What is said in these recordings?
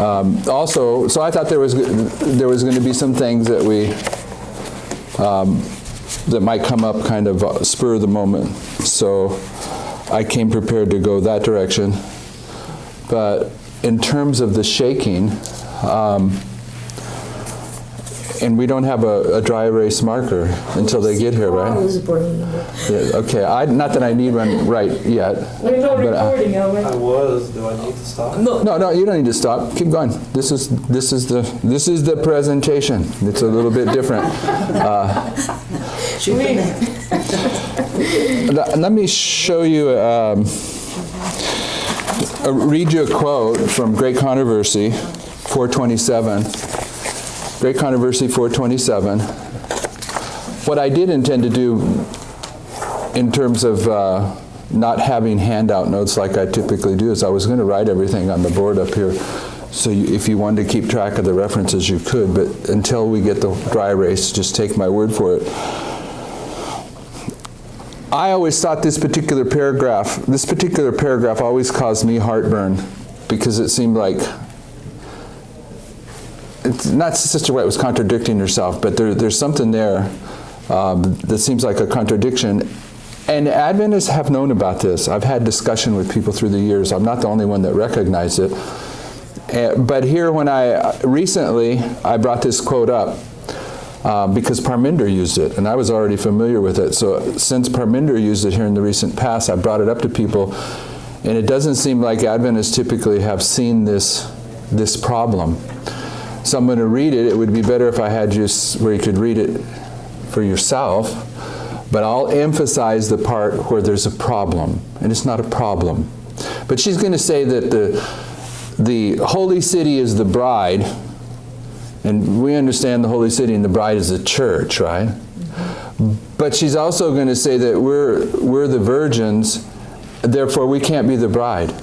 Also, so I thought there was going to be some things that that might come up kind of spur of the moment. So I came prepared to go that direction. But in terms of the shaking, and we don't have a dry erase marker until they get here, right? Yeah, okay, not that I need one right yet. We're not recording, are we? I was. Do I need to stop? No, you don't need to stop. Keep going. This is the presentation. It's a little bit different. Let me show you. Read you a quote from Great Controversy 427. Great Controversy 427. What I did intend to do in terms of not having handout notes like I typically do is I was going to write everything on the board up here. So if you wanted to keep track of the references, you could. But until we get the dry erase, just take my word for it. I always thought this particular paragraph always caused me heartburn because it seemed like, it's not Sister White was contradicting herself, but there's something there that seems like a contradiction. And Adventists have known about this. I've had discussion with people through the years. I'm not the only one that recognized it. But here when I brought this quote up because Parminder used it, and I was already familiar with it. So since Parminder used it here in the recent past, I brought it up to people, and it doesn't seem like Adventists typically have seen this problem. So I'm going to read it. It would be better if I had you where you could read it for yourself, but I'll emphasize the part where there's a problem, and it's not a problem. But she's going to say that the holy city is the bride, and we understand the holy city and the bride is the church, right? But she's also going to say that we're the virgins, therefore we can't be the bride.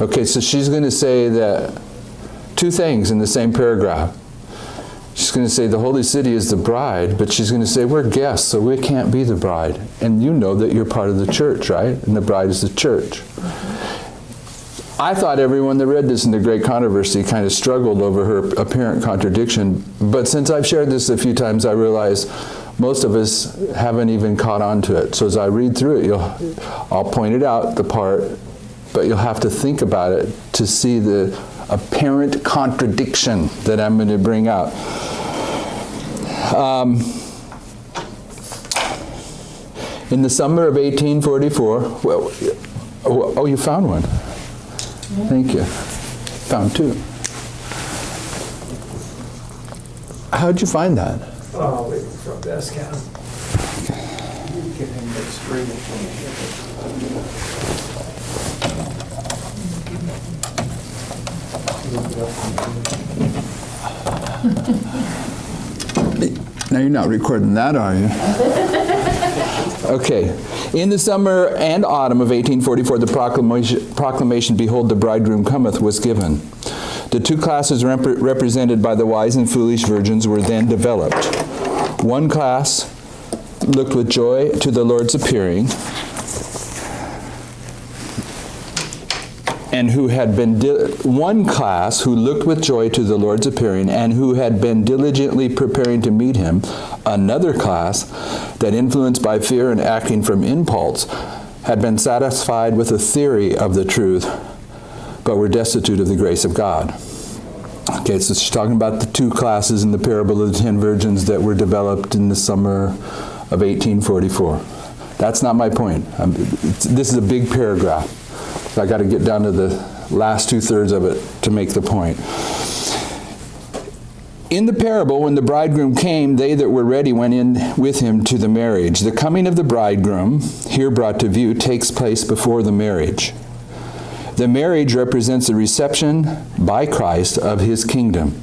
Okay, so she's going to say that two things in the same paragraph. She's going to say the holy city is the bride, but she's going to say we're guests, so we can't be the bride. And you know that you're part of the church, right? And the bride is the church. I thought everyone that read this in the Great Controversy kind of struggled over her apparent contradiction, but since I've shared this a few times, I realize most of us haven't even caught on to it. So as I read through it, I'll point it out, the part, but you'll have to think about it to see the apparent contradiction that I'm going to bring out. In the summer of 1844, oh, you found one. Thank you. Found two. How'd you find that? Oh, wait for a desk out. Now you're not recording that, are you? Okay. In the summer and autumn of 1844, the proclamation, "Behold, the bridegroom cometh," was given. The two classes represented by the wise and foolish virgins were then developed. One class looked with joy to the Lord's appearing, and who had been one class who looked with joy to the Lord's appearing and who had been diligently preparing to meet him. Another class that, influenced by fear and acting from impulse, had been satisfied with a theory of the truth, but were destitute of the grace of God. Okay, so she's talking about the two classes in the parable of the 10 virgins that were developed in the summer of 1844. That's not my point. This is a big paragraph. So I got to get down to the last 2/3 of it to make the point. In the parable, when the bridegroom came, they that were ready went in with him to the marriage. The coming of the bridegroom, here brought to view, takes place before the marriage. The marriage represents the reception by Christ of his kingdom.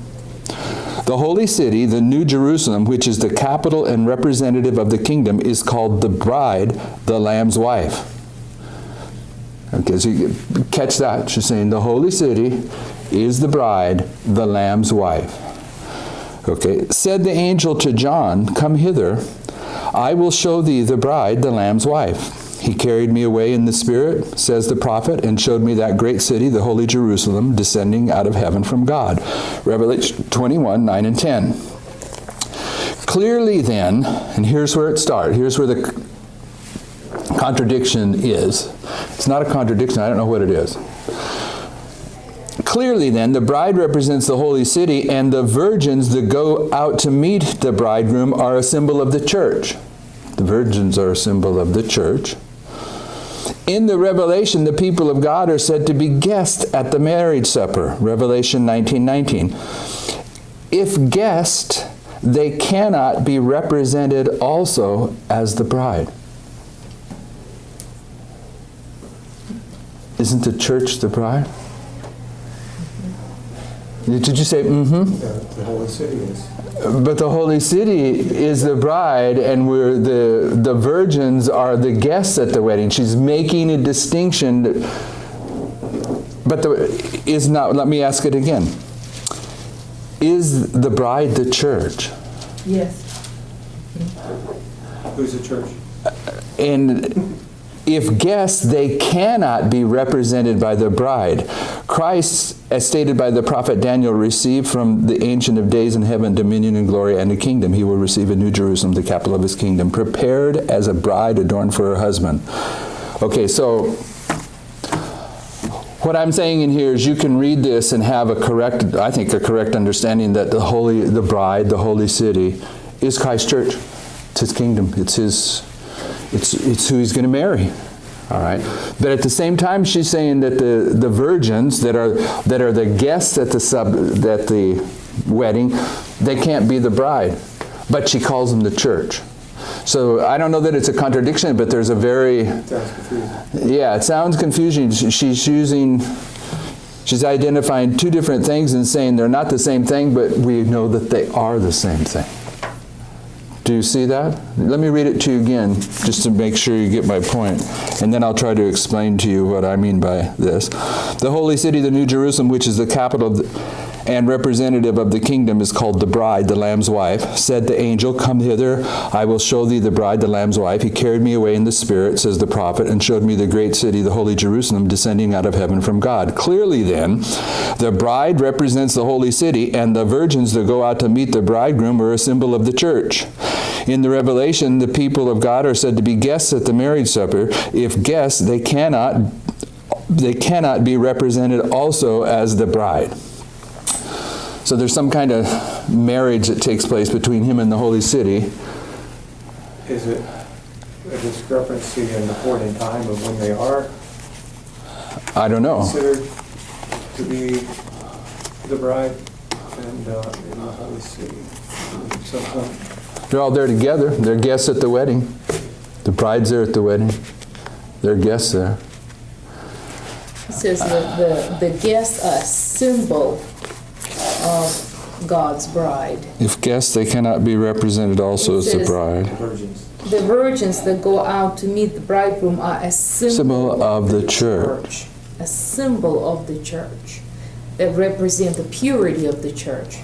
The holy city, the New Jerusalem, which is the capital and representative of the kingdom, is called the bride, the Lamb's wife. Okay, so you catch that. She's saying the holy city is the bride, the Lamb's wife. Okay, said the angel to John, "Come hither, I will show thee the bride, the Lamb's wife." He carried me away in the Spirit, says the prophet, and showed me that great city, the holy Jerusalem, descending out of heaven from God. Revelation 21, 9 and 10. Clearly then, and here's where it starts, here's where the contradiction is. It's not a contradiction, I don't know what it is. Clearly then, the bride represents the holy city, and the virgins that go out to meet the bridegroom are a symbol of the church. The virgins are a symbol of the church. In the Revelation, the people of God are said to be guests at the marriage supper. Revelation 19:19. If guests, they cannot be represented also as the bride. Isn't the church the bride? Did you say mm-hmm? The Holy City is. But the Holy City is the bride, and we're the virgins are the guests at the wedding. She's making a distinction. But is not. Let me ask it again. Is the bride the church? Yes. Who's the church? And if guests, they cannot be represented by the bride. Christ, as stated by the prophet Daniel, received from the Ancient of Days in heaven dominion and glory and a kingdom. He will receive a New Jerusalem, the capital of his kingdom, prepared as a bride adorned for her husband. Okay, so what I'm saying in here is you can read this and have a correct understanding that the bride, the holy city, is Christ's church. It's his kingdom. It's who he's going to marry. All right. But at the same time, she's saying that the virgins that are the guests at the wedding, they can't be the bride. But she calls them the church. So I don't know that it's a contradiction, but there's a very... Sounds confusing. Yeah, it sounds confusing. She's identifying two different things and saying they're not the same thing, but we know that they are the same thing. Do you see that? Let me read it to you again, just to make sure you get my point. And then I'll try to explain to you what I mean by this. The holy city, the New Jerusalem, which is the capital and representative of the kingdom, is called the bride, the Lamb's wife. Said the angel, "Come hither, I will show thee the bride, the Lamb's wife." He carried me away in the Spirit, says the prophet, and showed me the great city, the holy Jerusalem, descending out of heaven from God. Clearly then, the bride represents the holy city, and the virgins that go out to meet the bridegroom are a symbol of the church. In the Revelation, the people of God are said to be guests at the marriage supper. If guests, they cannot be represented also as the bride. So there's some kind of marriage that takes place between him and the holy city. Is it a discrepancy in the point in time of when they are I don't know. considered to be the bride and in the holy city? They're all there together. They're guests at the wedding. The bride's there at the wedding. They're guests there. It says the guests are a symbol of God's bride. If guests, they cannot be represented also as the bride. Virgins. The virgins that go out to meet the bridegroom are a Symbol of the church. A symbol of the church that represent the purity of the church.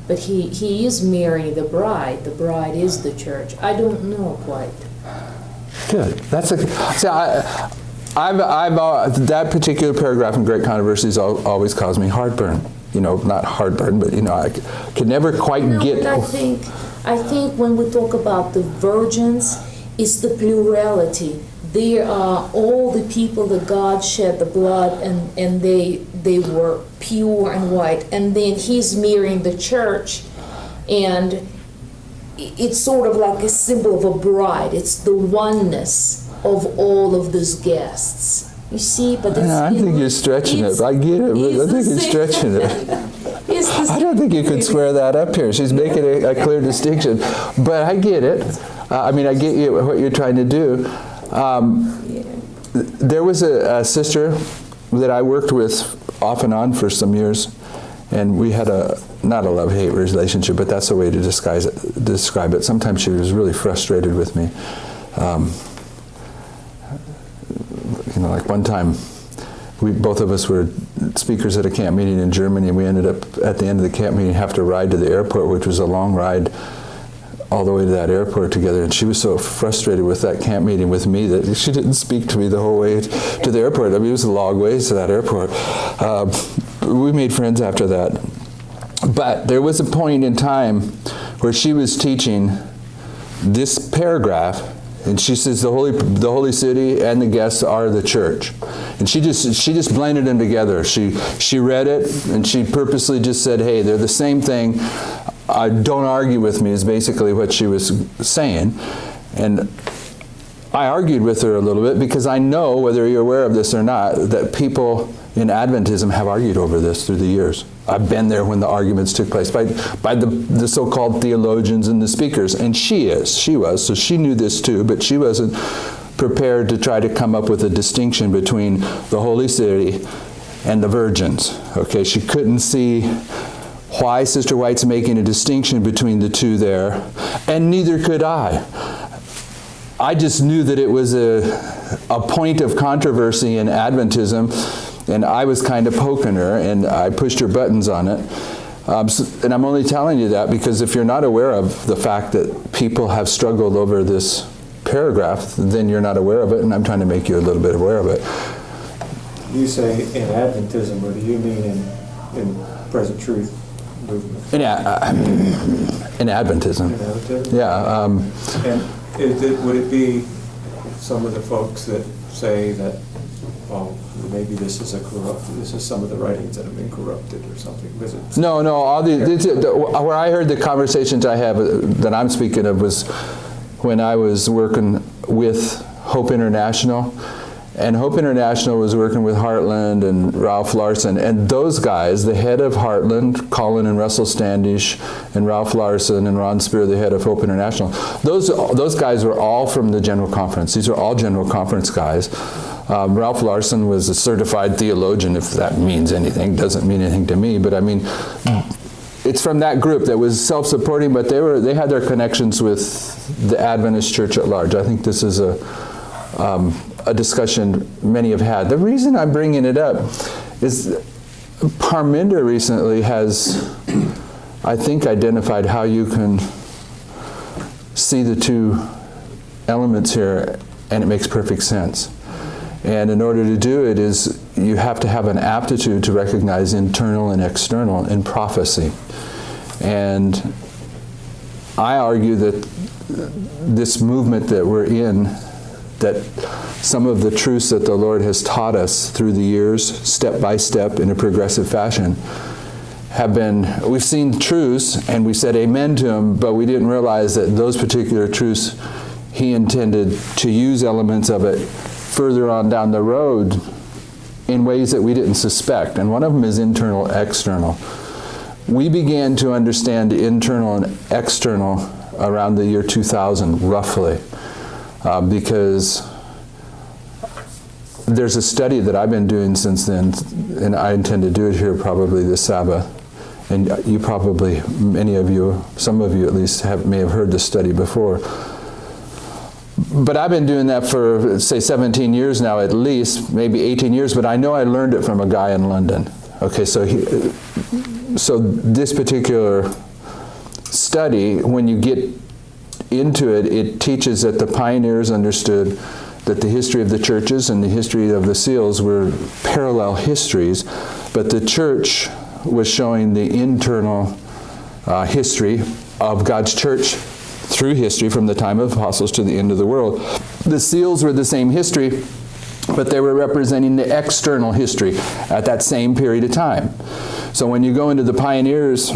But he is marrying the bride. The bride is the church. I don't know quite. Good. That's a. See, that particular paragraph in Great Controversies always caused me heartburn. Not heartburn, but I could never quite get. But I think when we talk about the virgins, it's the plurality. There are all the people that God shed the blood, and they were pure and white. And then He's marrying the church, and it's sort of like a symbol of a bride. It's the oneness of all of those guests. You see, but I think you're stretching it. I get it. I think you're stretching it. I don't think you could square that up here. She's making a clear distinction, but I get it. I get you what you're trying to do. There was a sister that I worked with off and on for some years, and we had not a love-hate relationship, but that's the way to describe it. Sometimes she was really frustrated with me. Like one time, both of us were speakers at a camp meeting in Germany, and we ended up at the end of the camp meeting have to ride to the airport, which was a long ride all the way to that airport together, and she was so frustrated with that camp meeting with me that she didn't speak to me the whole way to the airport. I mean, it was a long ways to that airport. We made friends after that. But there was a point in time where she was teaching this paragraph, and she says the holy city and the guests are the church. And she just blended them together. She read it, and she purposely just said, hey, they're the same thing. Don't argue with me is basically what she was saying. And I argued with her a little bit because I know, whether you're aware of this or not, that people in Adventism have argued over this through the years. I've been there when the arguments took place by the so-called theologians and the speakers. And she was, so she knew this too, but she wasn't prepared to try to come up with a distinction between the holy city and the virgins. Okay, she couldn't see why Sister White's making a distinction between the two there, and neither could I. I just knew that it was a point of controversy in Adventism, and I was kind of poking her, and I pushed her buttons on it. And I'm only telling you that because if you're not aware of the fact that people have struggled over this paragraph, then you're not aware of it, and I'm trying to make you a little bit aware of it. You say in Adventism, or do you mean in present truth movement? In Adventism. In Adventism? Yeah. And would it be some of the folks that say that, well, maybe this is some of the writings that have been corrupted or something? No. Where I heard the conversations I have that I'm speaking of was when I was working with Hope International. And Hope International was working with Heartland and Ralph Larson. And those guys, the head of Heartland, Colin and Russell Standish, and Ralph Larson and Ron Spear, the head of Hope International, those guys were all from the General Conference. These are all General Conference guys. Ralph Larson was a certified theologian, if that means anything. Doesn't mean anything to me, but I mean, it's from that group that was self-supporting, but they had their connections with the Adventist Church at large. I think this is a discussion many have had. The reason I'm bringing it up is Parminder recently has, I think, identified how you can see the two elements here, and it makes perfect sense. And in order to do it is you have to have an aptitude to recognize internal and external in prophecy. And I argue that this movement that we're in, that some of the truths that the Lord has taught us through the years, step by step, in a progressive fashion, we've seen truths and we said amen to them, but we didn't realize that those particular truths, He intended to use elements of it further on down the road in ways that we didn't suspect. And one of them is internal, external. We began to understand internal and external around the year 2000, roughly. Because there's a study that I've been doing since then, and I intend to do it here probably this Sabbath. And you probably, many of you, some of you at least, may have heard this study before. But I've been doing that for, say, 17 years now at least, maybe 18 years, but I know I learned it from a guy in London. Okay, so this particular study, when you get into it, it teaches that the pioneers understood that the history of the churches and the history of the seals were parallel histories, but the church was showing the internal history of God's church through history from the time of apostles to the end of the world. The seals were the same history, but they were representing the external history at that same period of time. So when you go into the pioneers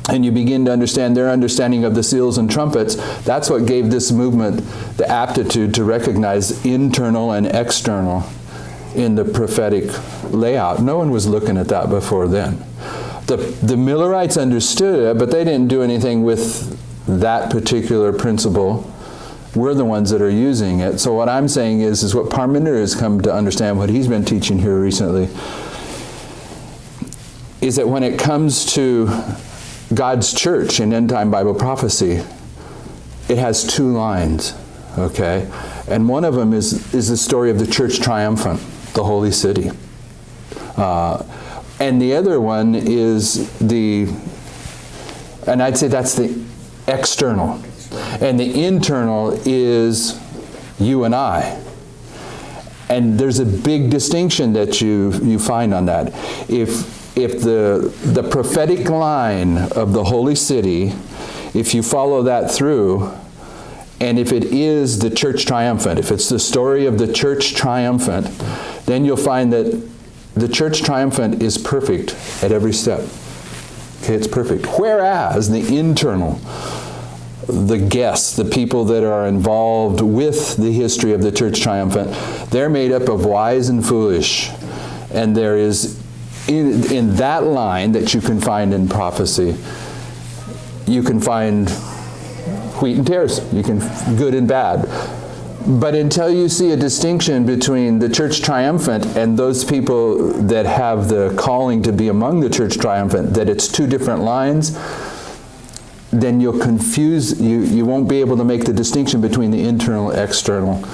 and you begin to understand their understanding of the seals and trumpets, that's what gave this movement the aptitude to recognize internal and external in the prophetic layout. No one was looking at that before then. The Millerites understood it, but they didn't do anything with that particular principle. We're the ones that are using it. So what I'm saying is what Parminder has come to understand, what he's been teaching here recently, is that when it comes to God's church in end-time Bible prophecy, it has two lines, okay? And one of them is the story of the church triumphant, the holy city. And the other one is and I'd say that's the external. And the internal is you and I. And there's a big distinction that you find on that. If the prophetic line of the holy city, if you follow that through, and if it is the church triumphant, if it's the story of the church triumphant, then you'll find that the church triumphant is perfect at every step. Okay, it's perfect. Whereas the internal, the guests, the people that are involved with the history of the church triumphant, they're made up of wise and foolish. And there is, in that line that you can find in prophecy, you can find wheat and tares. You can good and bad. But until you see a distinction between the church triumphant and those people that have the calling to be among the church triumphant, that it's two different lines, then you'll confuse, you won't be able to make the distinction between the internal and external.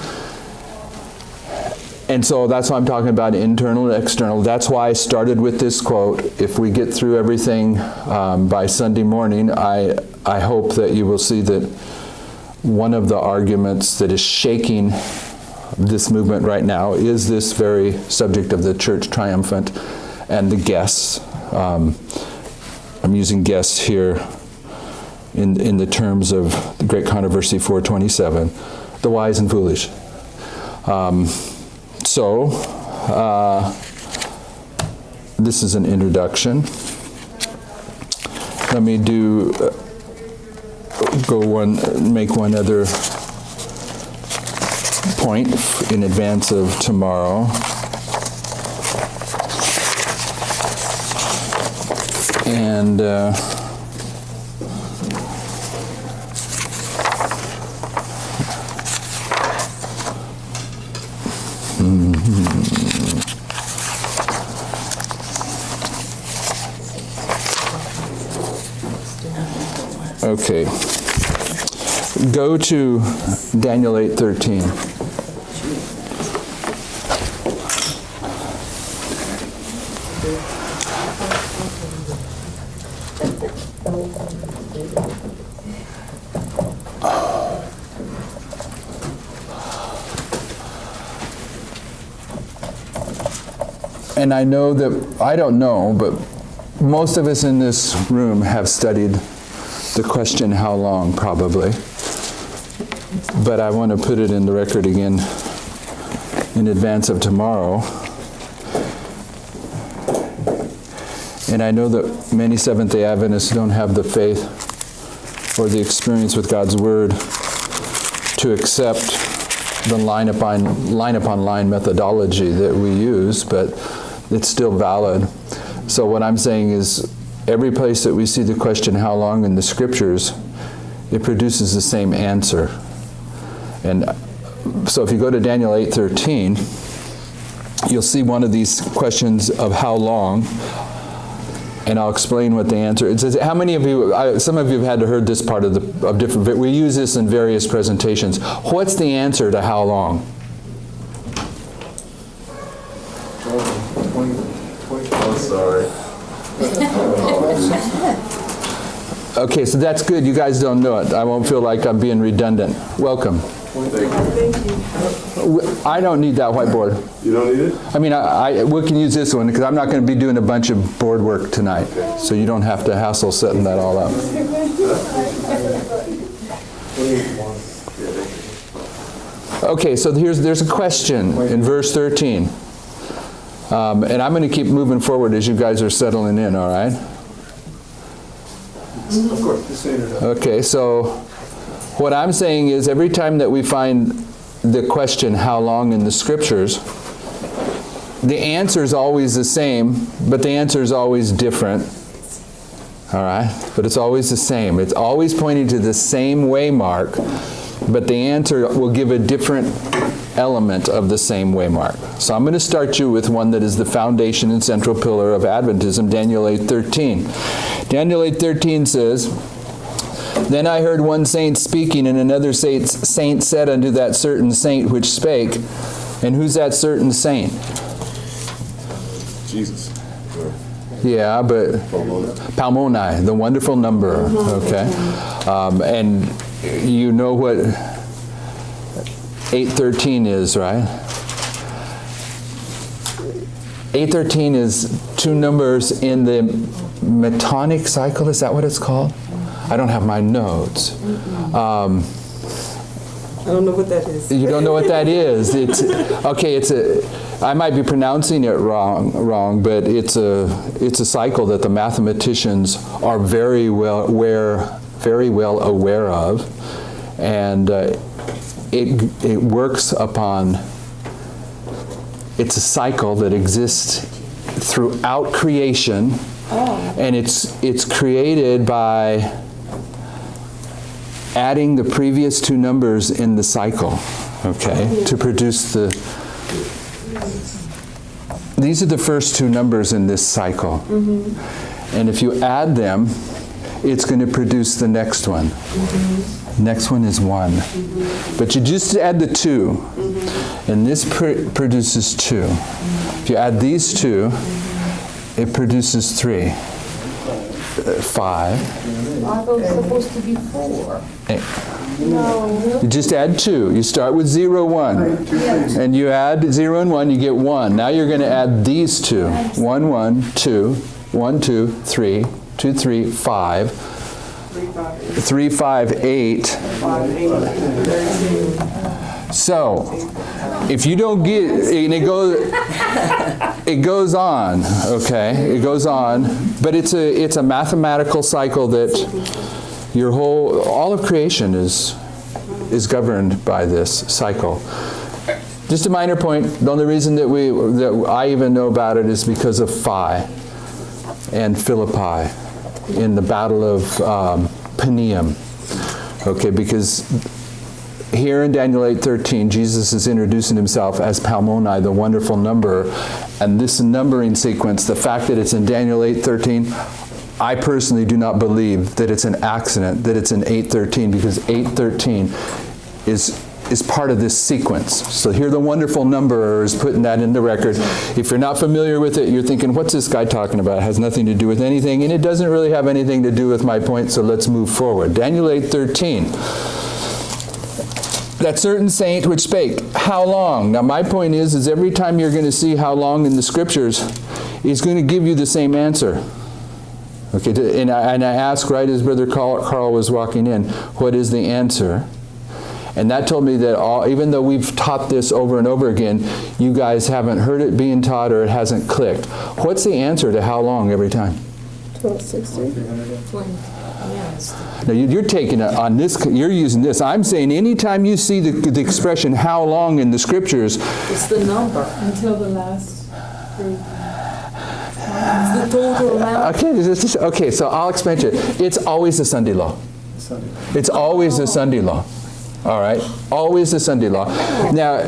And so that's why I'm talking about internal and external. That's why I started with this quote. If we get through everything by Sunday morning, I hope that you will see that one of the arguments that is shaking this movement right now is this very subject of the church triumphant and the guests. I'm using guests here in the terms of the Great Controversy 427, the wise and foolish. This is an introduction. Let me make one other point in advance of tomorrow. And okay. Go to Daniel 8:13. And I know that, I don't know, but most of us in this room have studied the question, how long, probably. But I want to put it in the record again in advance of tomorrow. And I know that many Seventh-day Adventists don't have the faith or the experience with God's Word to accept the line upon line methodology that we use, but it's still valid. So what I'm saying is, every place that we see the question, how long, in the Scriptures, it produces the same answer. And so if you go to Daniel 8:13, you'll see one of these questions of how long, and I'll explain what the answer is. It says, how many of you, some of you have had to heard this part of different, we use this in various presentations. What's the answer to how long? Oh, sorry. Okay, so that's good. You guys don't know it. I won't feel like I'm being redundant. Welcome. Thank you. I don't need that whiteboard. You don't need it? I mean, we can use this one because I'm not going to be doing a bunch of board work tonight. Okay. So you don't have to hassle setting that all up. Okay, so there's a question in verse 13. And I'm going to keep moving forward as you guys are settling in, all right? Of course, just say it. Okay, so what I'm saying is every time that we find the question, how long, in the Scriptures, the answer is always the same, but the answer is always different. All right? But it's always the same. It's always pointing to the same waymark, but the answer will give a different element of the same waymark. So I'm going to start you with one that is the foundation and central pillar of Adventism, Daniel 8:13. Daniel 8:13 says, "Then I heard one saint speaking, and another saint said unto that certain saint which spake," and who's that certain saint? Jesus. Yeah, but Palmoni, the wonderful number. Okay, and you know what 813 is, right? 813 is two numbers in the metonic cycle. Is that what it's called? I don't have my notes. I don't know what that is. You don't know what that is. It's okay. I might be pronouncing it wrong, but it's a cycle that the mathematicians are very well aware of, and it works upon. It's a cycle that exists throughout creation, and it's created by adding the previous two numbers in the cycle, okay, to produce the. These are the first two numbers in this cycle, and if you add them, it's going to produce the next one. Next one is 1. But you just add the 2, and this produces 2. If you add these two, it produces 3. 5. I thought it was supposed to be 4. 8. You just add 2. You start with 0, 1. And you add 0 and 1, you get 1. Now you're going to add these two. 1, 1, 2, 1, 2, 3, 2, 3, 5. 3, 5, 8. So, if you don't get, and it goes on, okay? It goes on, but it's a mathematical cycle that all of creation is governed by this cycle. Just a minor point. The only reason that I even know about it is because of Phi and Philippi in the Battle of Panium. Okay, because here in Daniel 8:13, Jesus is introducing himself as Palmoni, the wonderful number, and this numbering sequence, the fact that it's in Daniel 8:13, I personally do not believe that it's an accident that it's in 8:13, because 8:13 is part of this sequence. So here the wonderful number is putting that in the record. If you're not familiar with it, you're thinking, what's this guy talking about? It has nothing to do with anything, and it doesn't really have anything to do with my point, so let's move forward. Daniel 8:13. That certain saint which spake, how long? Now my point is every time you're going to see how long in the scriptures, he's going to give you the same answer. Okay, and I asked right as Brother Carl was walking in, what is the answer? And that told me that even though we've taught this over and over again, you guys haven't heard it being taught or it hasn't clicked. What's the answer to how long every time? 1260. Yes. Now you're taking it on this, you're using this. I'm saying anytime you see the expression how long in the scriptures, It's the number. Until the last group. It's the total amount. okay, so I'll explain to you. It's always the Sunday law. It's always the Sunday law. All right? Always the Sunday law. Now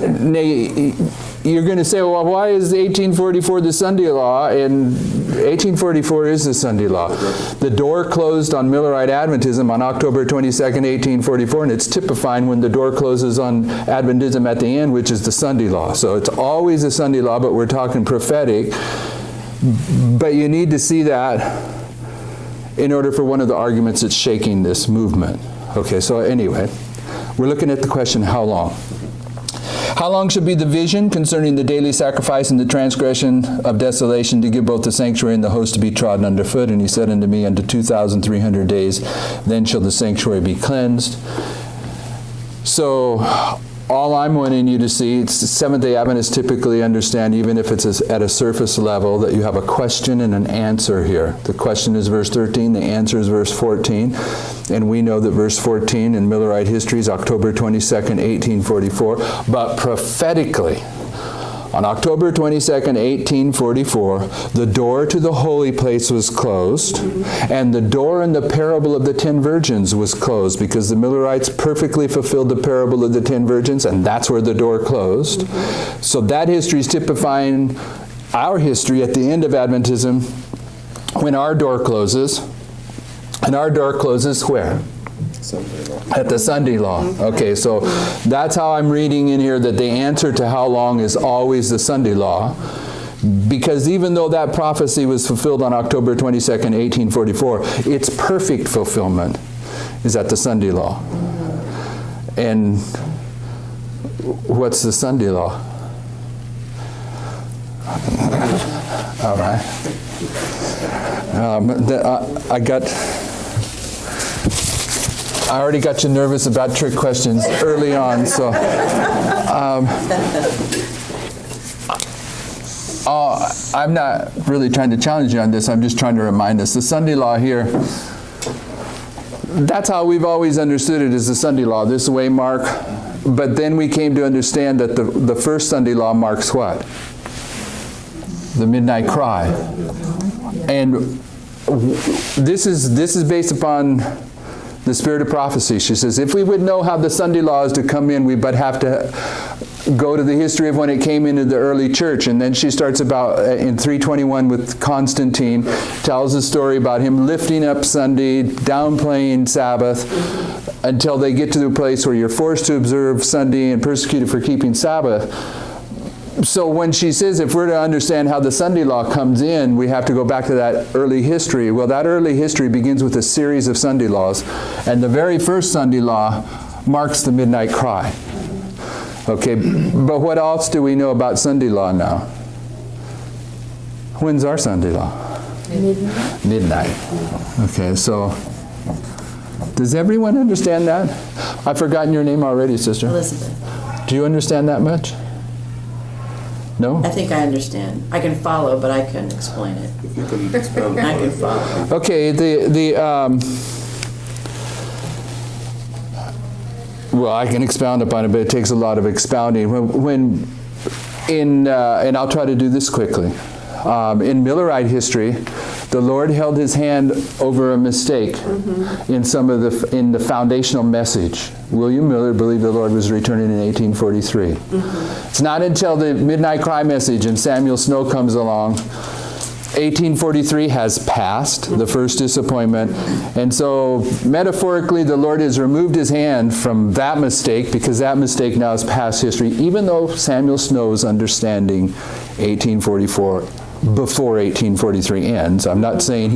you're going to say, well, why is 1844 the Sunday law? And 1844 is the Sunday law. The door closed on Millerite Adventism on October 22nd, 1844, and it's typifying when the door closes on Adventism at the end, which is the Sunday law. So it's always the Sunday law, but we're talking prophetic. But you need to see that in order for one of the arguments that's shaking this movement. Okay, so anyway, we're looking at the question, how long? How long should be the vision concerning the daily sacrifice and the transgression of desolation to give both the sanctuary and the host to be trodden underfoot? And he said unto me, unto 2,300 days, then shall the sanctuary be cleansed. So all I'm wanting you to see, Seventh-day Adventists typically understand, even if it's at a surface level, that you have a question and an answer here. The question is verse 13, the answer is verse 14. And we know that verse 14 in Millerite history is October 22nd, 1844. But prophetically, on October 22nd, 1844, the door to the holy place was closed, and the door in the parable of the 10 virgins was closed, because the Millerites perfectly fulfilled the parable of the 10 virgins, and that's where the door closed. So that history is typifying our history at the end of Adventism, when our door closes. And our door closes where? At the Sunday law. Okay, so that's how I'm reading in here that the answer to how long is always the Sunday law. Because even though that prophecy was fulfilled on October 22nd, 1844, its perfect fulfillment is at the Sunday law. And what's the Sunday law? All right. I already got you nervous about trick questions early on, so I'm not really trying to challenge you on this. I'm just trying to remind us. The Sunday law here, that's how we've always understood it, as the Sunday law, this way, Mark. But then we came to understand that the first Sunday law marks what? The midnight cry. And this is based upon the spirit of prophecy. She says, if we would know how the Sunday law is to come in, we but have to go to the history of when it came into the early church. And then she starts about in 321 with Constantine, tells a story about him lifting up Sunday, downplaying Sabbath, until they get to the place where you're forced to observe Sunday and persecuted for keeping Sabbath. So when she says if we're to understand how the Sunday law comes in, we have to go back to that early history. Well, that early history begins with a series of Sunday laws. And the very first Sunday law marks the midnight cry. Okay, but what else do we know about Sunday law now? When's our Sunday law? Midnight. Midnight. Okay, so does everyone understand that? I've forgotten your name already, sister. Elizabeth. Do you understand that much? No? I think I understand. I can follow, but I couldn't explain it. If you can expound I on can it. follow. Okay, well, I can expound upon it, but it takes a lot of expounding. And I'll try to do this quickly. In Millerite history, the Lord held his hand over a mistake in the foundational message. William Miller believed the Lord was returning in 1843. It's not until the midnight cry message and Samuel Snow comes along, 1843 has passed, the first disappointment, and so metaphorically the Lord has removed his hand from that mistake, because that mistake now is past history, even though Samuel Snow's understanding 1844 before 1843 ends. I'm not saying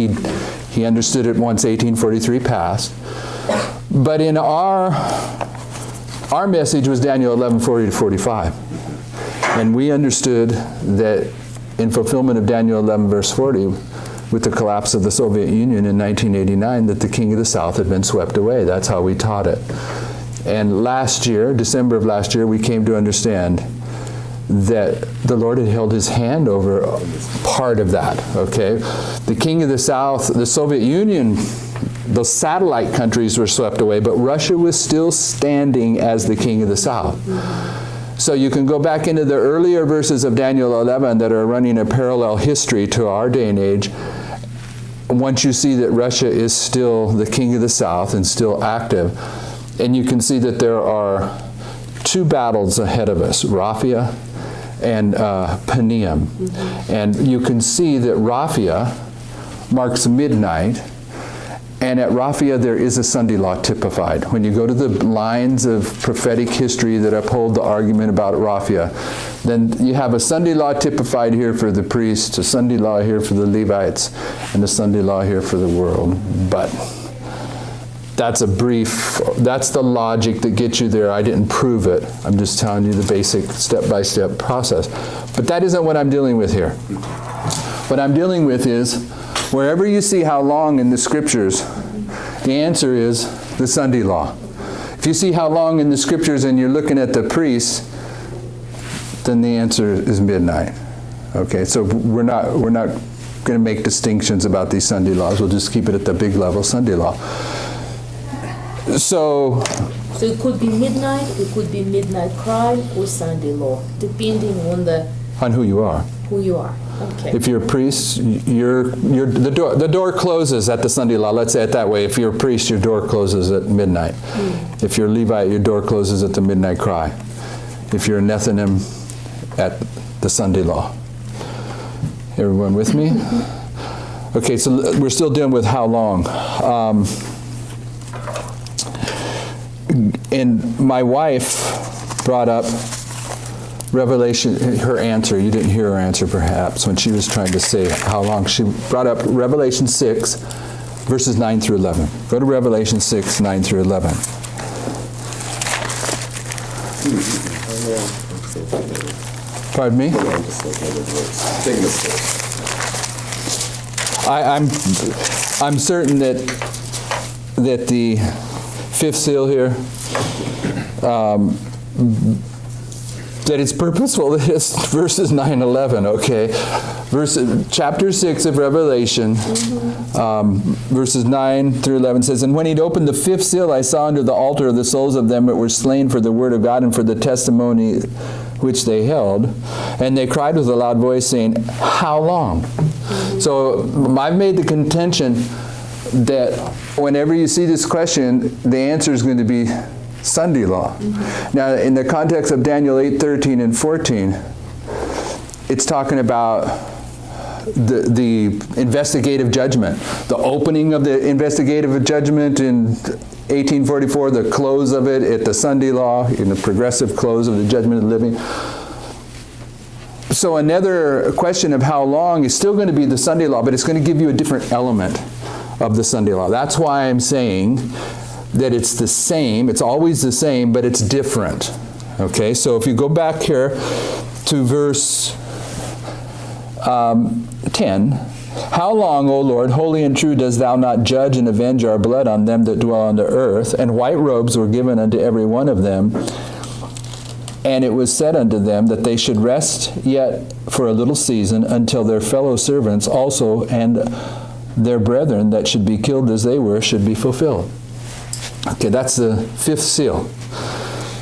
he understood it once 1843 passed, but in our message was Daniel 11:40 to 45, and we understood that in fulfillment of Daniel 11 verse 40, with the collapse of the Soviet Union in 1989, that the king of the South had been swept away. That's how we taught it. And last year, December of last year, we came to understand that the Lord had held his hand over part of that, okay? The king of the South, the Soviet Union, the satellite countries were swept away, but Russia was still standing as the king of the South. So you can go back into the earlier verses of Daniel 11 that are running a parallel history to our day and age. Once you see that Russia is still the king of the South and still active, and you can see that there are two battles ahead of us, Raphia and Panium. And you can see that Raphia marks midnight, and at Raphia there is a Sunday law typified. When you go to the lines of prophetic history that uphold the argument about Raphia, then you have a Sunday law typified here for the priests, a Sunday law here for the Levites, and a Sunday law here for the world. But that's that's the logic that gets you there. I didn't prove it. I'm just telling you the basic step-by-step process. But that isn't what I'm dealing with here. What I'm dealing with is, wherever you see how long in the scriptures, the answer is the Sunday law. If you see how long in the scriptures and you're looking at the priests, then the answer is midnight. Okay, so we're not going to make distinctions about these Sunday laws. We'll just keep it at the big level Sunday law. So it could be midnight, it could be midnight cry, or Sunday law, depending on who you are. Who you are. Okay. If you're a priest, the door closes at the Sunday law. Let's say it that way. If you're a priest, your door closes at midnight. If you're a Levite, your door closes at the midnight cry. If you're a Nethinim, at the Sunday law. Everyone with me? Okay, so we're still dealing with how long. And my wife brought up Revelation, her answer. You didn't hear her answer perhaps when she was trying to say how long. She brought up Revelation 6, verses 9 through 11. Go to Revelation 6, 9 through 11. Pardon me? I'm certain that the fifth seal here, that it's purposeful. That it's verses 9 and 11, okay? Chapter 6 of Revelation, verses 9 through 11 says, "And when he'd opened the fifth seal, I saw under the altar of the souls of them that were slain for the word of God and for the testimony which they held. And they cried with a loud voice, saying, How long?" So I've made the contention that whenever you see this question, the answer is going to be Sunday law. Now, in the context of Daniel 8:13 and 14, it's talking about the investigative judgment, the opening of the investigative judgment in 1844, the close of it at the Sunday law, in the progressive close of the judgment of the living. So another question of how long is still going to be the Sunday law, but it's going to give you a different element of the Sunday law. That's why I'm saying that it's the same, it's always the same, but it's different. Okay, so if you go back here to verse 10, "How long, O Lord, holy and true, dost thou not judge and avenge our blood on them that dwell on the earth? And white robes were given unto every one of them. And it was said unto them that they should rest yet for a little season until their fellow servants also and their brethren that should be killed as they were should be fulfilled." Okay, that's the fifth seal.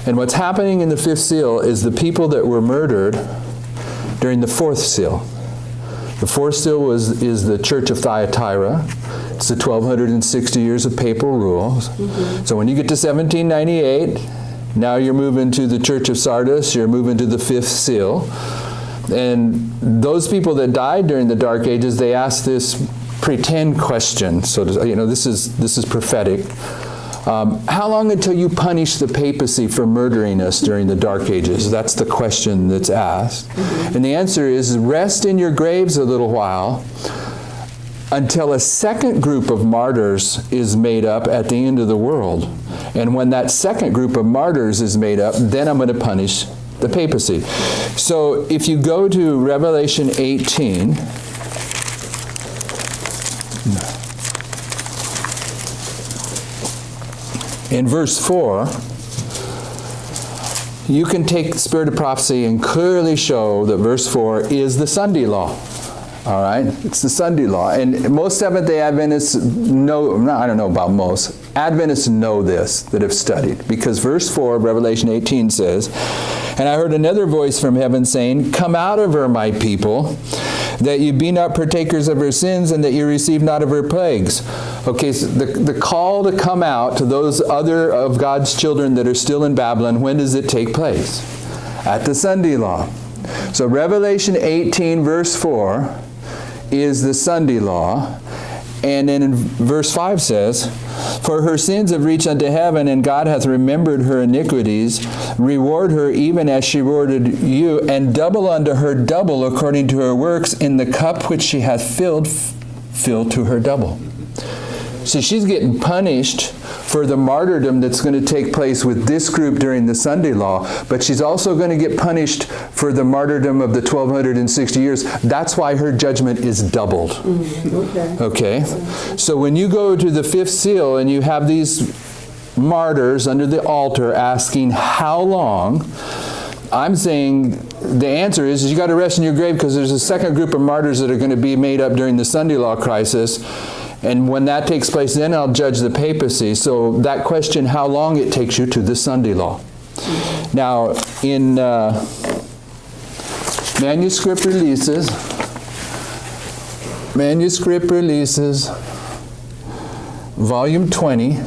And what's happening in the fifth seal is the people that were murdered during the fourth seal. The fourth seal is the Church of Thyatira. It's the 1260 years of papal rule. So when you get to 1798, now you're moving to the Church of Sardis, you're moving to the fifth seal. And those people that died during the Dark Ages, they asked this pretend question. So this is prophetic. How long until you punish the papacy for murdering us during the Dark Ages? That's the question that's asked. And the answer is, rest in your graves a little while until a second group of martyrs is made up at the end of the world. And when that second group of martyrs is made up, then I'm going to punish the papacy. So if you go to Revelation 18, in verse 4, you can take the spirit of prophecy and clearly show that verse 4 is the Sunday law. All right? It's the Sunday law. And most Seventh-day Adventists know, I don't know about most, Adventists know this that have studied. Because verse 4 of Revelation 18 says, "And I heard another voice from heaven saying, Come out of her, my people, that you be not partakers of her sins, and that you receive not of her plagues." Okay, so the call to come out to those other of God's children that are still in Babylon, when does it take place? At the Sunday law. So Revelation 18 verse 4 is the Sunday law. And then in verse 5 says, "For her sins have reached unto heaven, and God hath remembered her iniquities. Reward her even as she rewarded you, and double unto her double according to her works. In the cup which she hath filled, fill to her double." So she's getting punished for the martyrdom that's going to take place with this group during the Sunday law, but she's also going to get punished for the martyrdom of the 1260 years. That's why her judgment is doubled. Okay? So when you go to the fifth seal and you have these martyrs under the altar asking how long, I'm saying the answer is you got to rest in your grave, because there's a second group of martyrs that are going to be made up during the Sunday law crisis. And when that takes place, then I'll judge the papacy. So that question, how long, it takes you to the Sunday law. Now, in manuscript releases, volume 20,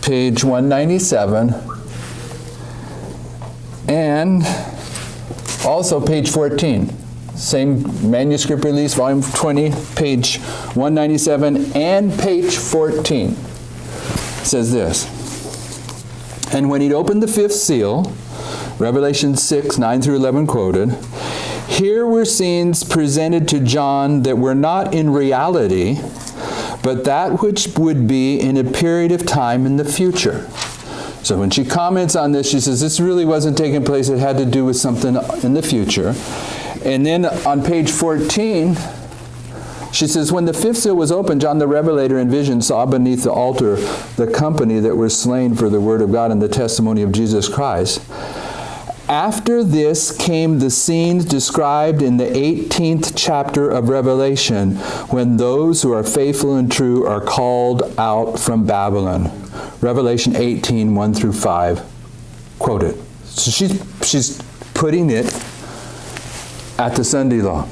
page 197, and also page 14. Same manuscript release, volume 20, page 197, and page 14. It says this: "And when he'd opened the fifth seal," Revelation 6, 9 through 11 quoted, "here were scenes presented to John that were not in reality, but that which would be in a period of time in the future." So when she comments on this, she says this really wasn't taking place. It had to do with something in the future. And then on page 14, she says, when the fifth seal was opened, John the Revelator in vision saw beneath the altar the company that were slain for the word of God and the testimony of Jesus Christ. After this came the scenes described in the 18th chapter of Revelation, when those who are faithful and true are called out from Babylon. Revelation 18, 1 through 5. Quoted. So she's putting it at the Sunday law.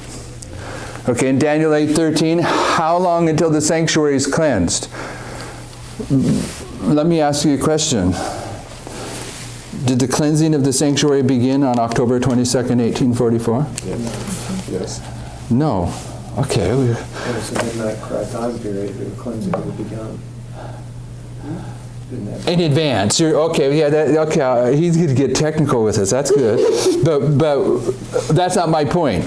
Okay, in Daniel 8:13, how long until the sanctuary is cleansed? Let me ask you a question. Did the cleansing of the sanctuary begin on October 22nd, 1844? Yes. No. Okay. It was the midnight cry time period, the cleansing would have begun. In advance. You're okay. Yeah. Okay. He's going to get technical with us. That's good. But that's not my point.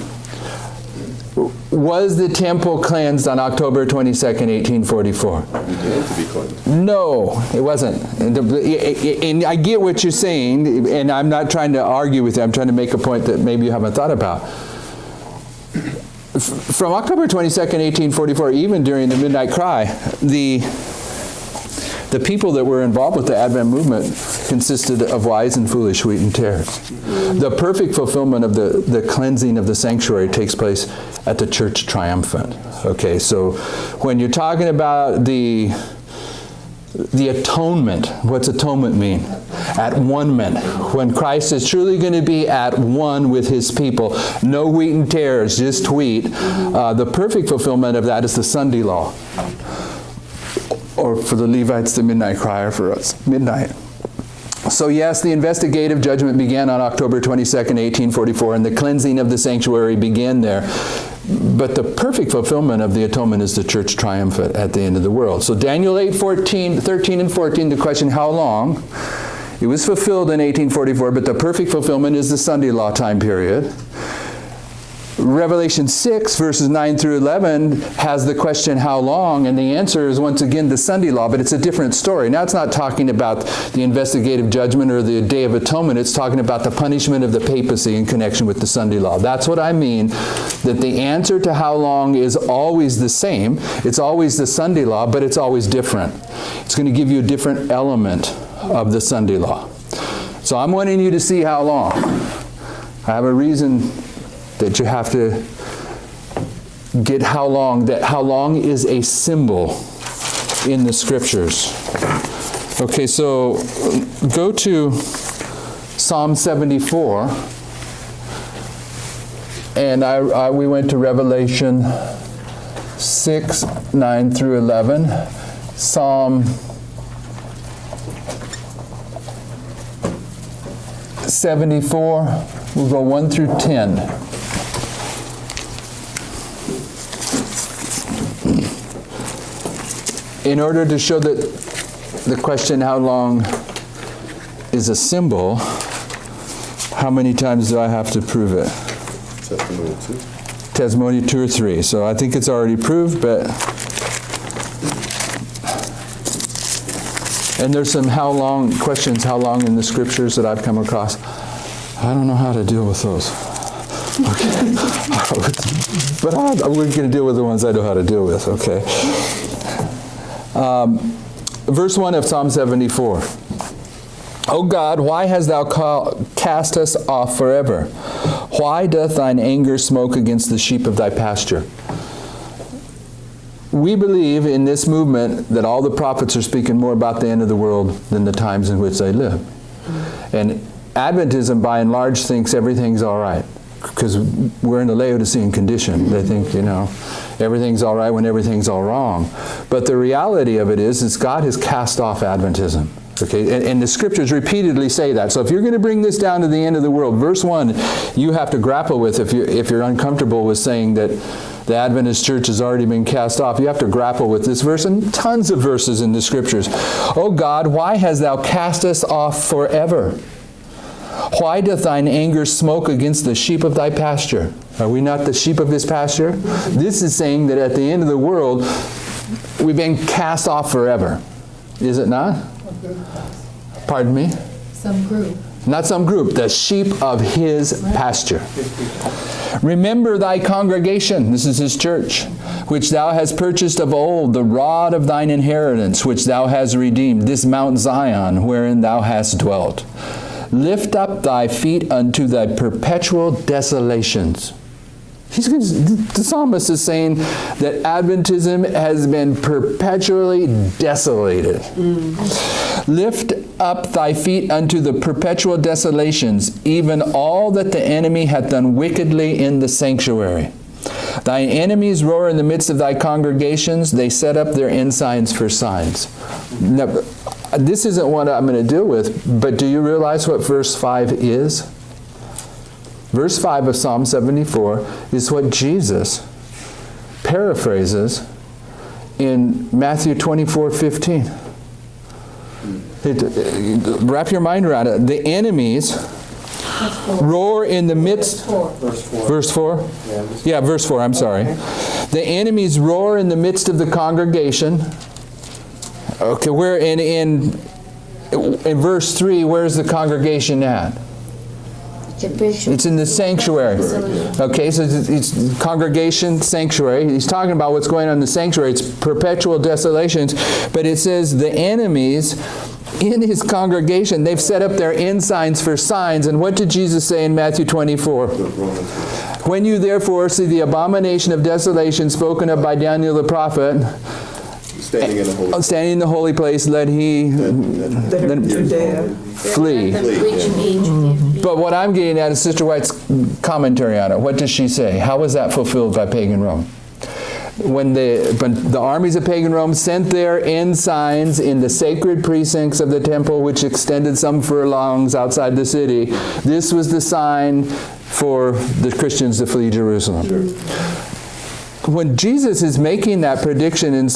Was the temple cleansed on October 22nd, 1844? It began to be cleansed. No, it wasn't. And I get what you're saying, and I'm not trying to argue with you. I'm trying to make a point that maybe you haven't thought about. From October 22nd, 1844, even during the Midnight Cry, the people that were involved with the Advent movement consisted of wise and foolish, wheat and tares. The perfect fulfillment of the cleansing of the sanctuary takes place at the church triumphant. Okay, so when you're talking about the atonement, what's atonement mean? At one-ment. When Christ is truly going to be at one with his people. No wheat and tares, just wheat. The perfect fulfillment of that is the Sunday law. Or for the Levites, the midnight cry, or for us, midnight. So yes, the investigative judgment began on October 22nd, 1844, and the cleansing of the sanctuary began there. But the perfect fulfillment of the atonement is the church triumphant at the end of the world. So Daniel 8:13 and 14, the question, how long? It was fulfilled in 1844, but the perfect fulfillment is the Sunday law time period. Revelation 6, verses 9 through 11, has the question, how long? And the answer is, once again, the Sunday law, but it's a different story. Now, it's not talking about the investigative judgment or the Day of Atonement. It's talking about the punishment of the papacy in connection with the Sunday law. That's what I mean, that the answer to how long is always the same. It's always the Sunday law, but it's always different. It's going to give you a different element of the Sunday law. So I'm wanting you to see how long. I have a reason that you have to get how long, that how long is a symbol in the scriptures. Okay, so go to Psalm 74, and we went to Revelation 6, 9 through 11, Psalm 74, we'll go 1 through 10. In order to show that the question, how long is a symbol, how many times do I have to prove it? Testimony 2. Testimony 2 or 3. So I think it's already proved, but... And there's some questions how long in the scriptures that I've come across. I don't know how to deal with those. Okay. But we're going to deal with the ones I know how to deal with, okay? Verse 1 of Psalm 74. O God, why hast thou cast us off forever? Why doth thine anger smoke against the sheep of thy pasture? We believe in this movement that all the prophets are speaking more about the end of the world than the times in which they live. And Adventism, by and large, thinks everything's all right, because we're in the Laodicean condition. They think, everything's all right when everything's all wrong. But the reality of it is God has cast off Adventism. Okay, and the scriptures repeatedly say that. So if you're going to bring this down to the end of the world, verse 1, you have to grapple with, if you're uncomfortable with saying that the Adventist church has already been cast off, you have to grapple with this verse and tons of verses in the scriptures. O God, why hast thou cast us off forever? Why doth thine anger smoke against the sheep of thy pasture? Are we not the sheep of his pasture? This is saying that at the end of the world, we've been cast off forever. Is it not? Pardon me? Some group. Not some group, the sheep of his pasture. Remember thy congregation, this is his church, which thou hast purchased of old, the rod of thine inheritance, which thou hast redeemed, this Mount Zion, wherein thou hast dwelt. Lift up thy feet unto thy perpetual desolations. The psalmist is saying that Adventism has been perpetually desolated. Lift up thy feet unto the perpetual desolations, even all that the enemy hath done wickedly in the sanctuary. Thine enemies roar in the midst of thy congregations. They set up their ensigns for signs. Now, this isn't what I'm going to deal with, but do you realize what verse 5 is? Verse 5 of Psalm 74 is what Jesus paraphrases in Matthew 24:15. Wrap your mind around it. The enemies roar in the midst... Verse 4? Yeah, verse 4, I'm sorry. The enemies roar in the midst of the congregation. Okay, where in verse 3, where's the congregation at? It's in the sanctuary. Okay, so it's congregation, sanctuary. He's talking about what's going on in the sanctuary. It's perpetual desolations. But it says the enemies in his congregation, they've set up their ensigns for signs. And what did Jesus say in Matthew 24? When you therefore see the abomination of desolation spoken of by Daniel the prophet, standing in the holy place, let he flee. But what I'm getting at is Sister White's commentary on it. What does she say? How was that fulfilled by pagan Rome? When the armies of pagan Rome sent their ensigns in the sacred precincts of the temple, which extended some furlongs outside the city, this was the sign for the Christians to flee Jerusalem. When Jesus is making that prediction in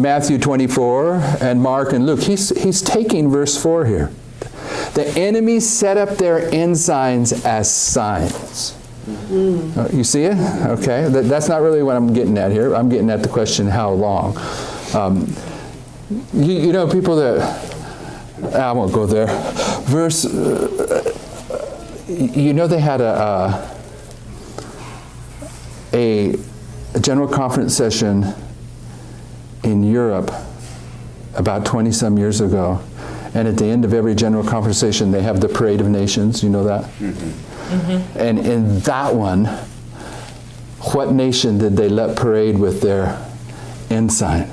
Matthew 24 and Mark and Luke, he's taking verse 4 here. The enemies set up their ensigns as signs. You see it? Okay. That's not really what I'm getting at here. I'm getting at the question, how long? You know, people that... I won't go there. You know, they had a general conference session in Europe about 20-some years ago. And at the end of every general conference session, they have the Parade of Nations. You know that? And in that one, what nation did they let parade with their ensign?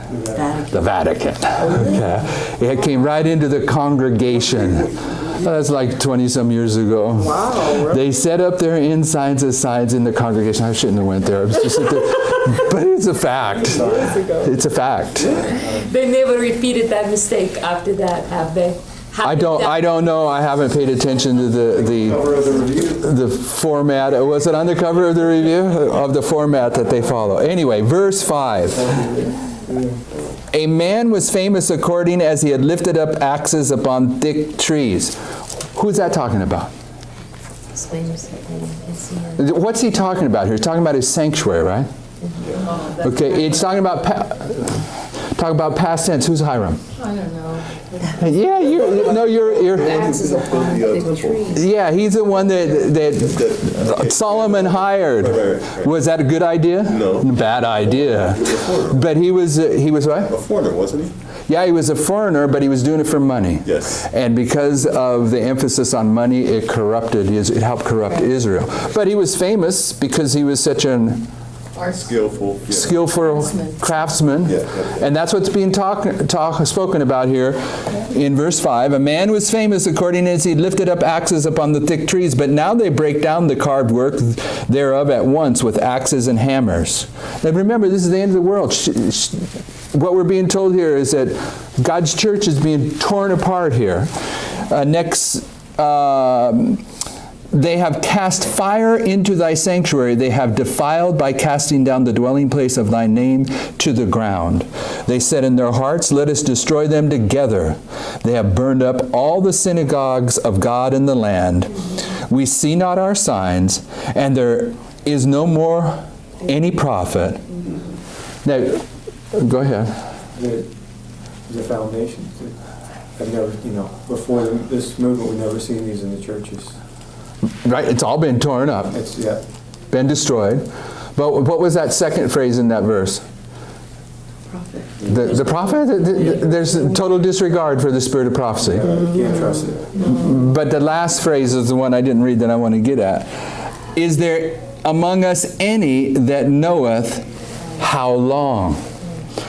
The Vatican. Okay. It came right into the congregation. That's like 20-some years ago. Wow. They set up their ensigns as signs in the congregation. I shouldn't have went there. But it's a fact. It's a fact. They never repeated that mistake after that, have they? I don't know. I haven't paid attention to the format. Was it on the cover of the review? Of the format that they follow. Anyway, verse 5. A man was famous according as he had lifted up axes upon thick trees. Who's that talking about? What's he talking about here? He's talking about his sanctuary, right? Okay, it's talking about past tense. Who's Hiram? I don't know. Yeah, you're Axes upon the trees. yeah, he's the one that Solomon hired. Was that a good idea? No. Bad idea. But he was what? A foreigner, wasn't he? Yeah, he was a foreigner, but he was doing it for money. Yes. And because of the emphasis on money, it helped corrupt Israel. But he was famous because he was such an Skillful. Yeah. skillful craftsman. Yeah. And that's what's being spoken about here in verse 5. A man was famous according as he lifted up axes upon the thick trees, but now they break down the carved work thereof at once with axes and hammers. Now remember, this is the end of the world. What we're being told here is that God's church is being torn apart here. They have cast fire into thy sanctuary. They have defiled by casting down the dwelling place of thy name to the ground. They said in their hearts, let us destroy them together. They have burned up all the synagogues of God in the land. We see not our signs, and there is no more any prophet. Now, go ahead. The foundation. I've never, before this movement, we've never seen these in the churches. Right? It's all been torn up, It's, been destroyed. But what was that second phrase in that verse? Prophet. The prophet? There's a total disregard for the spirit of prophecy. you can't trust it. But the last phrase is the one I didn't read that I want to get at. Is there among us any that knoweth how long?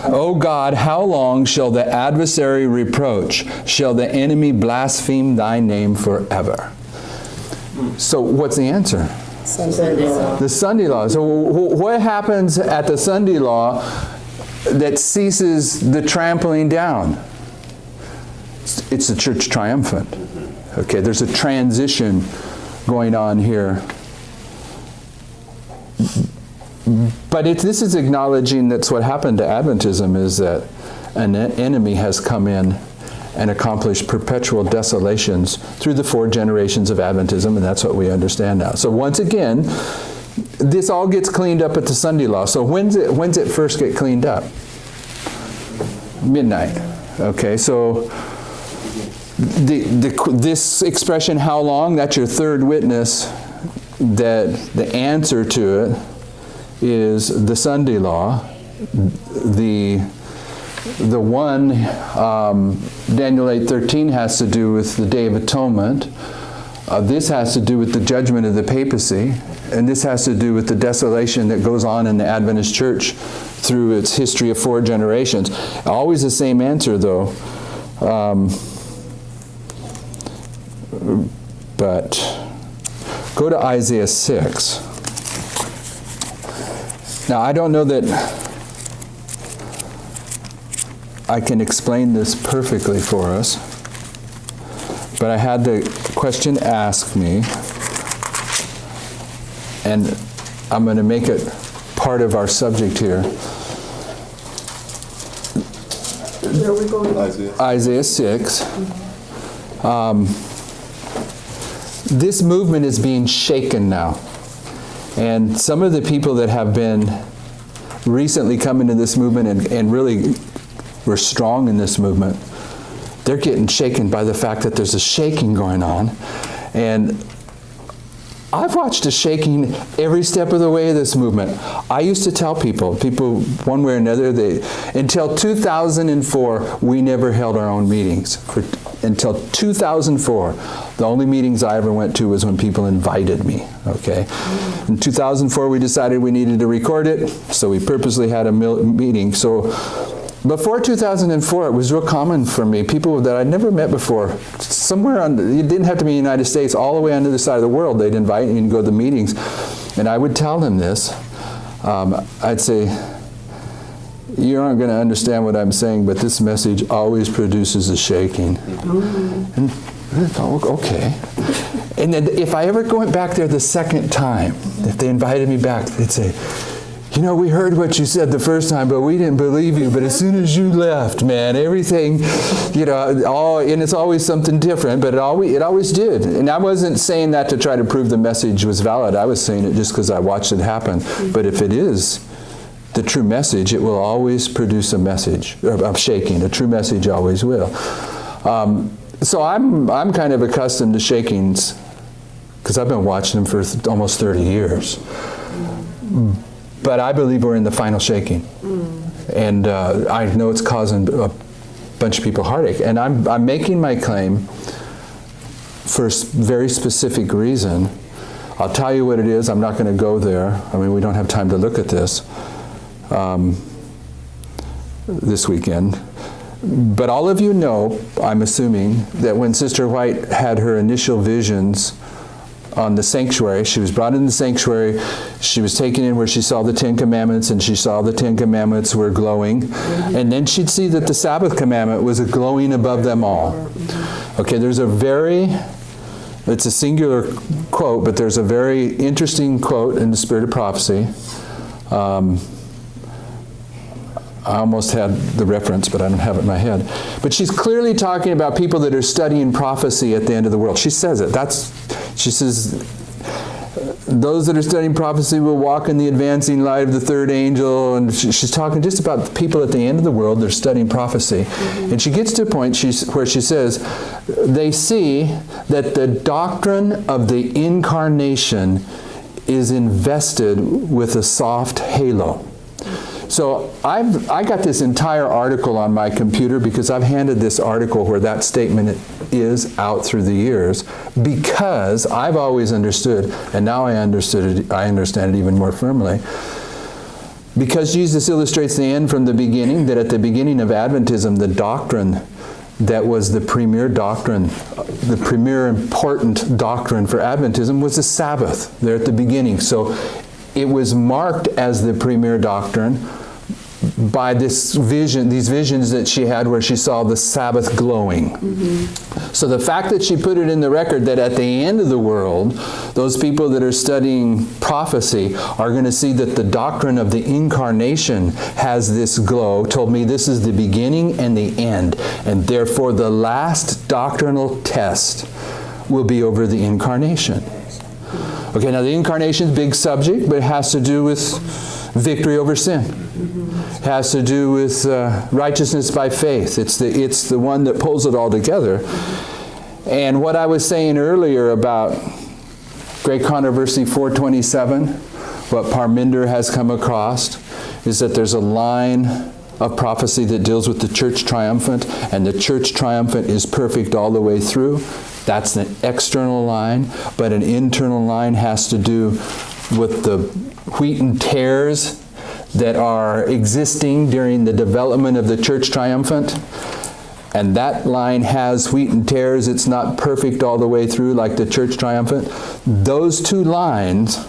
O God, how long shall the adversary reproach? Shall the enemy blaspheme thy name forever? So what's the answer? Sunday law. The Sunday law. So what happens at the Sunday law that ceases the trampling down? It's the church triumphant. Okay, there's a transition going on here. But this is acknowledging that's what happened to Adventism, is that an enemy has come in and accomplished perpetual desolations through the 4 generations of Adventism, and that's what we understand now. So once again, this all gets cleaned up at the Sunday law. So when's it first get cleaned up? Midnight. Okay, so this expression, how long, that's your third witness that the answer to it is the Sunday law. The one, Daniel 8:13, has to do with the Day of Atonement. This has to do with the judgment of the papacy. And this has to do with the desolation that goes on in the Adventist church through its history of 4 generations. Always the same answer, though. But go to Isaiah 6. Now, I don't know that I can explain this perfectly for us, but I had the question asked me, and I'm going to make it part of our subject here. Where are we going? Isaiah 6. This movement is being shaken now. And some of the people that have been recently come into this movement and really were strong in this movement, they're getting shaken by the fact that there's a shaking going on. And I've watched a shaking every step of the way of this movement. I used to tell people one way or another, until 2004, we never held our own meetings. Until 2004, the only meetings I ever went to was when people invited me, okay? In 2004, we decided we needed to record it, so we purposely had a meeting. So before 2004, it was real common for me, people that I'd never met before, somewhere it didn't have to be in the United States, all the way on the other side of the world, they'd invite me to go to the meetings. And I would tell them this. I'd say, you aren't going to understand what I'm saying, but this message always produces a shaking. And, okay. And then if I ever went back there the second time, if they invited me back, they'd say, we heard what you said the first time, but we didn't believe you. But as soon as you left, man, everything, and it's always something different, but it always did. And I wasn't saying that to try to prove the message was valid. I was saying it just because I watched it happen. But if it is the true message, it will always produce a message of shaking. A true message always will. So I'm kind of accustomed to shakings because I've been watching them for almost 30 years. But I believe we're in the final shaking. And I know it's causing a bunch of people heartache. And I'm making my claim for a very specific reason. I'll tell you what it is. I'm not going to go there. I mean, we don't have time to look at this this weekend. But all of you know, I'm assuming, that when Sister White had her initial visions on the sanctuary, she was brought in the sanctuary, she was taken in where she saw the 10 Commandments, and she saw the 10 Commandments were glowing, and then she'd see that the Sabbath commandment was glowing above them all. Okay, it's a singular quote, but there's a very interesting quote in the Spirit of Prophecy. I almost had the reference, but I don't have it in my head. But she's clearly talking about people that are studying prophecy at the end of the world. She says it. She says, those that are studying prophecy will walk in the advancing light of the third angel. And she's talking just about the people at the end of the world. They're studying prophecy. And she gets to a point where she says, they see that the doctrine of the incarnation is invested with a soft halo. So I got this entire article on my computer because I've handed this article where that statement is out through the years, because I've always understood, and now I understand it even more firmly, because Jesus illustrates the end from the beginning, that at the beginning of Adventism, the doctrine that was the premier doctrine, the premier important doctrine for Adventism was the Sabbath there at the beginning. So it was marked as the premier doctrine by this vision, these visions that she had where she saw the Sabbath glowing. So the fact that she put it in the record that at the end of the world, those people that are studying prophecy are going to see that the doctrine of the incarnation has this glow, told me this is the beginning and the end. And therefore the last doctrinal test will be over the incarnation. Okay, now the incarnation is a big subject, but it has to do with victory over sin. It has to do with righteousness by faith. It's the one that pulls it all together. And what I was saying earlier about Great Controversy 427, what Parminder has come across, is that there's a line of prophecy that deals with the church triumphant, and the church triumphant is perfect all the way through. That's an external line, but an internal line has to do with the wheat and tares that are existing during the development of the church triumphant. And that line has wheat and tares. It's not perfect all the way through like the church triumphant. Those two lines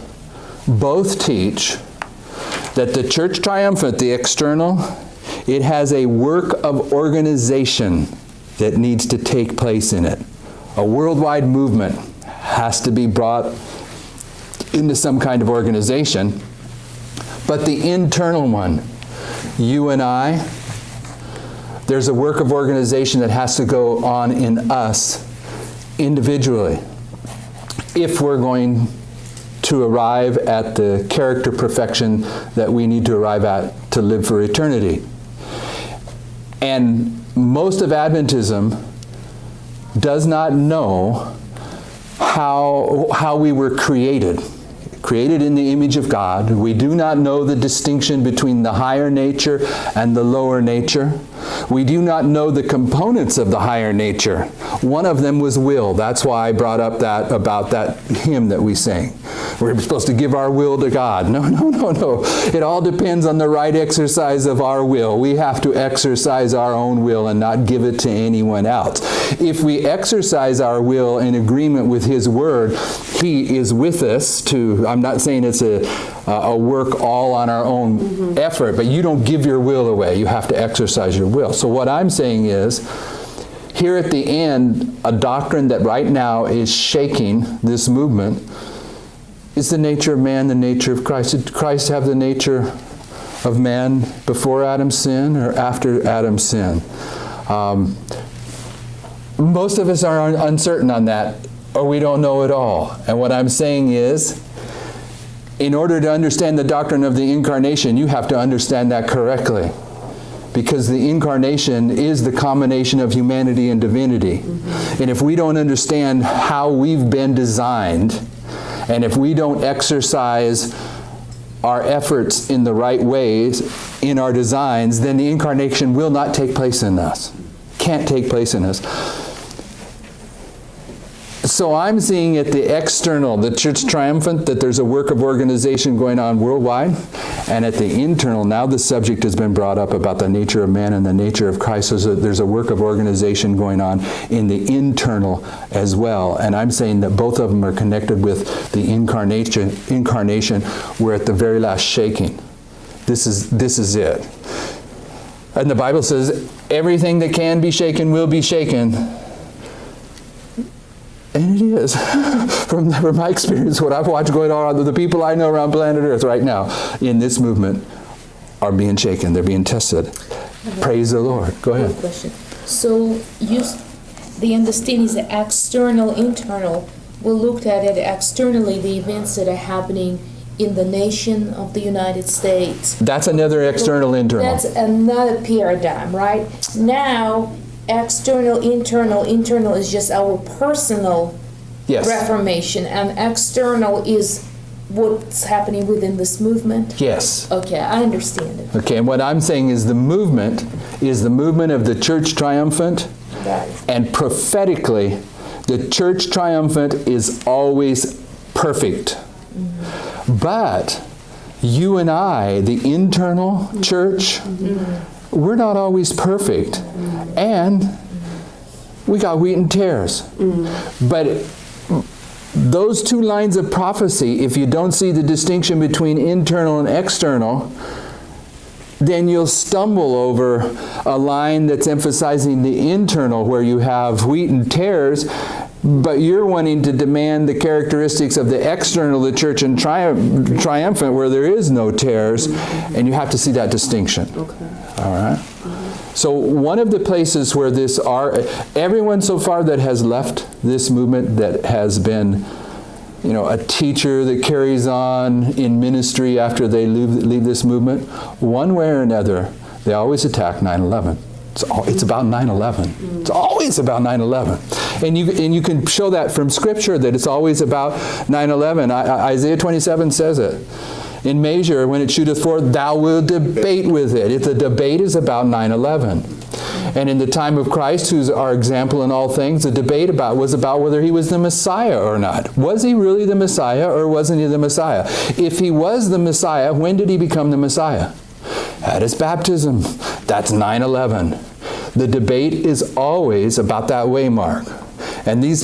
both teach that the church triumphant, the external, it has a work of organization that needs to take place in it. A worldwide movement has to be brought into some kind of organization. But the internal one, you and I, there's a work of organization that has to go on in us individually if we're going to arrive at the character perfection that we need to arrive at to live for eternity. And most of Adventism does not know how we were created in the image of God. We do not know the distinction between the higher nature and the lower nature. We do not know the components of the higher nature. One of them was will. That's why I brought up about that hymn that we sang. We're supposed to give our will to God. No. It all depends on the right exercise of our will. We have to exercise our own will and not give it to anyone else. If we exercise our will in agreement with His Word, He is with us to, I'm not saying it's a work all on our own effort, but you don't give your will away. You have to exercise your will. So what I'm saying is, here at the end, a doctrine that right now is shaking this movement is the nature of man, the nature of Christ. Did Christ have the nature of man before Adam's sin or after Adam's sin? Most of us are uncertain on that, or we don't know at all. And what I'm saying is, in order to understand the doctrine of the incarnation, you have to understand that correctly. Because the incarnation is the combination of humanity and divinity. And if we don't understand how we've been designed, and if we don't exercise our efforts in the right ways in our designs, then the incarnation will not take place in us. Can't take place in us. So I'm seeing at the external, the church triumphant, that there's a work of organization going on worldwide. And at the internal, now the subject has been brought up about the nature of man and the nature of Christ. So there's a work of organization going on in the internal as well. And I'm saying that both of them are connected with the incarnation. We're at the very last shaking. This is it. And the Bible says everything that can be shaken will be shaken. And it is. From my experience, what I've watched going on, the people I know around planet Earth right now in this movement are being shaken. They're being tested. Praise the Lord. Go ahead. Question. So the understanding is external, internal. we looked at it externally, the events that are happening in the nation of the United States. That's another external, internal. That's another paradigm, right? Now, external, internal is just our personal Yes. reformation, and external is what's happening within this movement. Yes. Okay, I understand it. Okay, and what I'm saying is the movement of the church triumphant, Got it. and prophetically, the church triumphant is always perfect. But you and I, the internal church, we're not always perfect. And we got wheat and tares. But those two lines of prophecy, if you don't see the distinction between internal and external, then you'll stumble over a line that's emphasizing the internal, where you have wheat and tares, but you're wanting to demand the characteristics of the external, the church and triumphant, where there is no tares, and you have to see that distinction. Okay. All right? So one of the places where everyone so far that has left this movement, that has been, a teacher that carries on in ministry after they leave this movement, one way or another, they always attack 9/11. It's about 9/11. It's always about 9/11. And you can show that from Scripture, that it's always about 9/11. Isaiah 27 says it. In measure, when it shooteth forth, thou wilt debate with it. The debate is about 9/11. And in the time of Christ, who's our example in all things, the debate was about whether he was the Messiah or not. Was he really the Messiah, or wasn't he the Messiah? If he was the Messiah, when did he become the Messiah? At his baptism. That's 9/11. The debate is always about that waymark. And these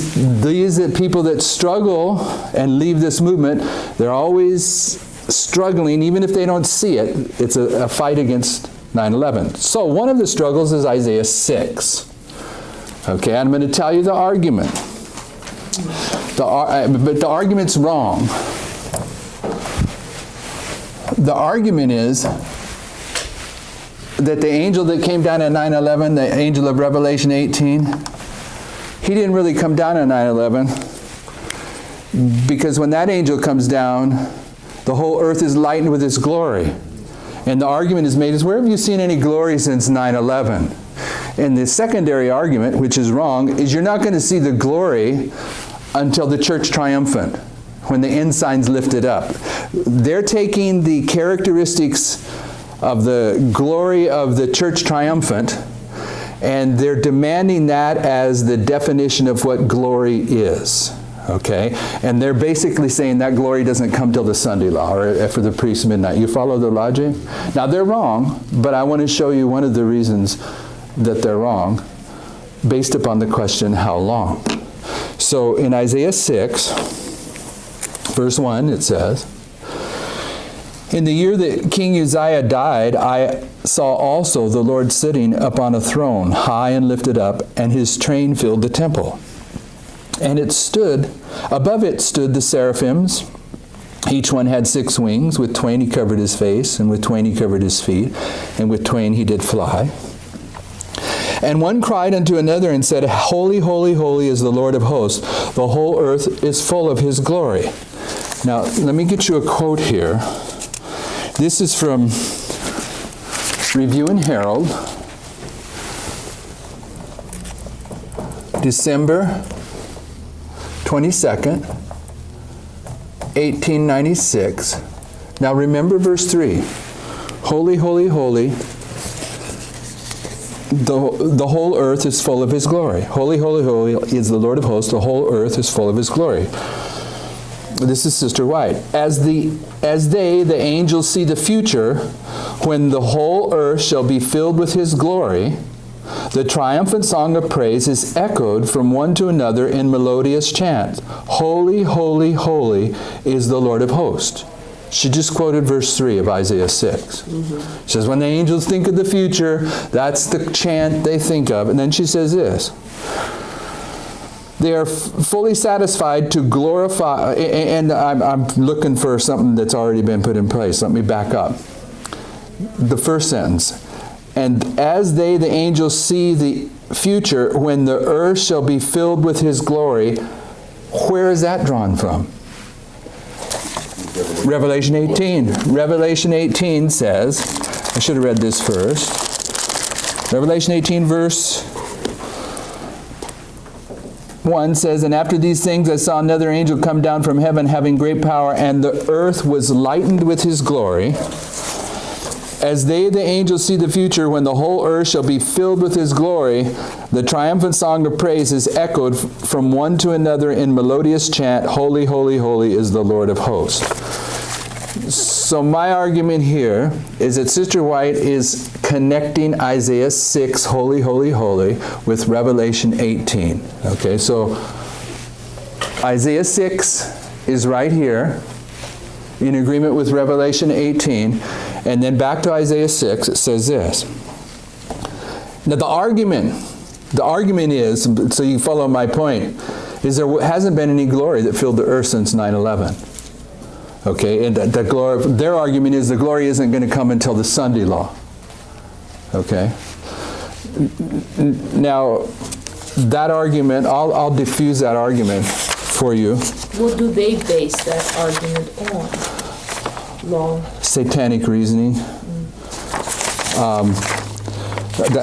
people that struggle and leave this movement, they're always struggling, even if they don't see it. It's a fight against 9/11. So one of the struggles is Isaiah 6. Okay, I'm going to tell you the argument. But the argument's wrong. The argument is that the angel that came down at 9/11, the angel of Revelation 18, he didn't really come down at 9/11, because when that angel comes down, the whole earth is lightened with his glory. And the argument is made is, where have you seen any glory since 9/11? And the secondary argument, which is wrong, is you're not going to see the glory until the church triumphant, when the ensign's lifted up. They're taking the characteristics of the glory of the church triumphant, and they're demanding that as the definition of what glory is. Okay? And they're basically saying that glory doesn't come till the Sunday law, or after the priest's midnight. You follow the logic? Now, they're wrong, but I want to show you one of the reasons that they're wrong, based upon the question, how long? So in Isaiah 6, verse 1, it says, in the year that King Uzziah died, I saw also the Lord sitting upon a throne, high and lifted up, and his train filled the temple. And above it stood the seraphims. Each one had 6 wings. With twain he covered his face, and with twain he covered his feet, and with twain he did fly. And one cried unto another and said, Holy, holy, holy is the Lord of hosts. The whole earth is full of his glory. Now, let me get you a quote here. This is from Review and Herald, December 22nd, 1896. Now remember verse 3. Holy, holy, holy. The whole earth is full of his glory. Holy, holy, holy is the Lord of hosts. The whole earth is full of his glory. This is Sister White. As the angels, see the future, when the whole earth shall be filled with his glory, the triumphant song of praise is echoed from one to another in melodious chant. Holy, holy, holy is the Lord of hosts. She just quoted verse 3 of Isaiah 6. She says, when the angels think of the future, that's the chant they think of. And then she says this. They are fully satisfied to glorify, and I'm looking for something that's already been put in place. Let me back up. The first sentence. And as the angels, see the future, when the earth shall be filled with his glory, Where is that drawn from? Revelation 18. Revelation 18 says, I should have read this first. Revelation 18 verse 1 says, "And after these things I saw another angel come down from heaven, having great power, and the earth was lightened with his glory. As they, the angels, see the future, when the whole earth shall be filled with his glory, the triumphant song of praise is echoed from one to another in melodious chant, Holy, holy, holy is the Lord of hosts." So my argument here is that Sister White is connecting Isaiah 6, holy, holy, holy, with Revelation 18. Okay, so Isaiah 6 is right here, in agreement with Revelation 18. And then back to Isaiah 6, it says this. Now the argument is, so you follow my point, is there hasn't been any glory that filled the earth since 9/11. Okay, and the glory, their argument is the glory isn't going to come until the Sunday law. Okay. Now, that argument, I'll diffuse that argument for you. What do they base that argument on? Law. Satanic reasoning.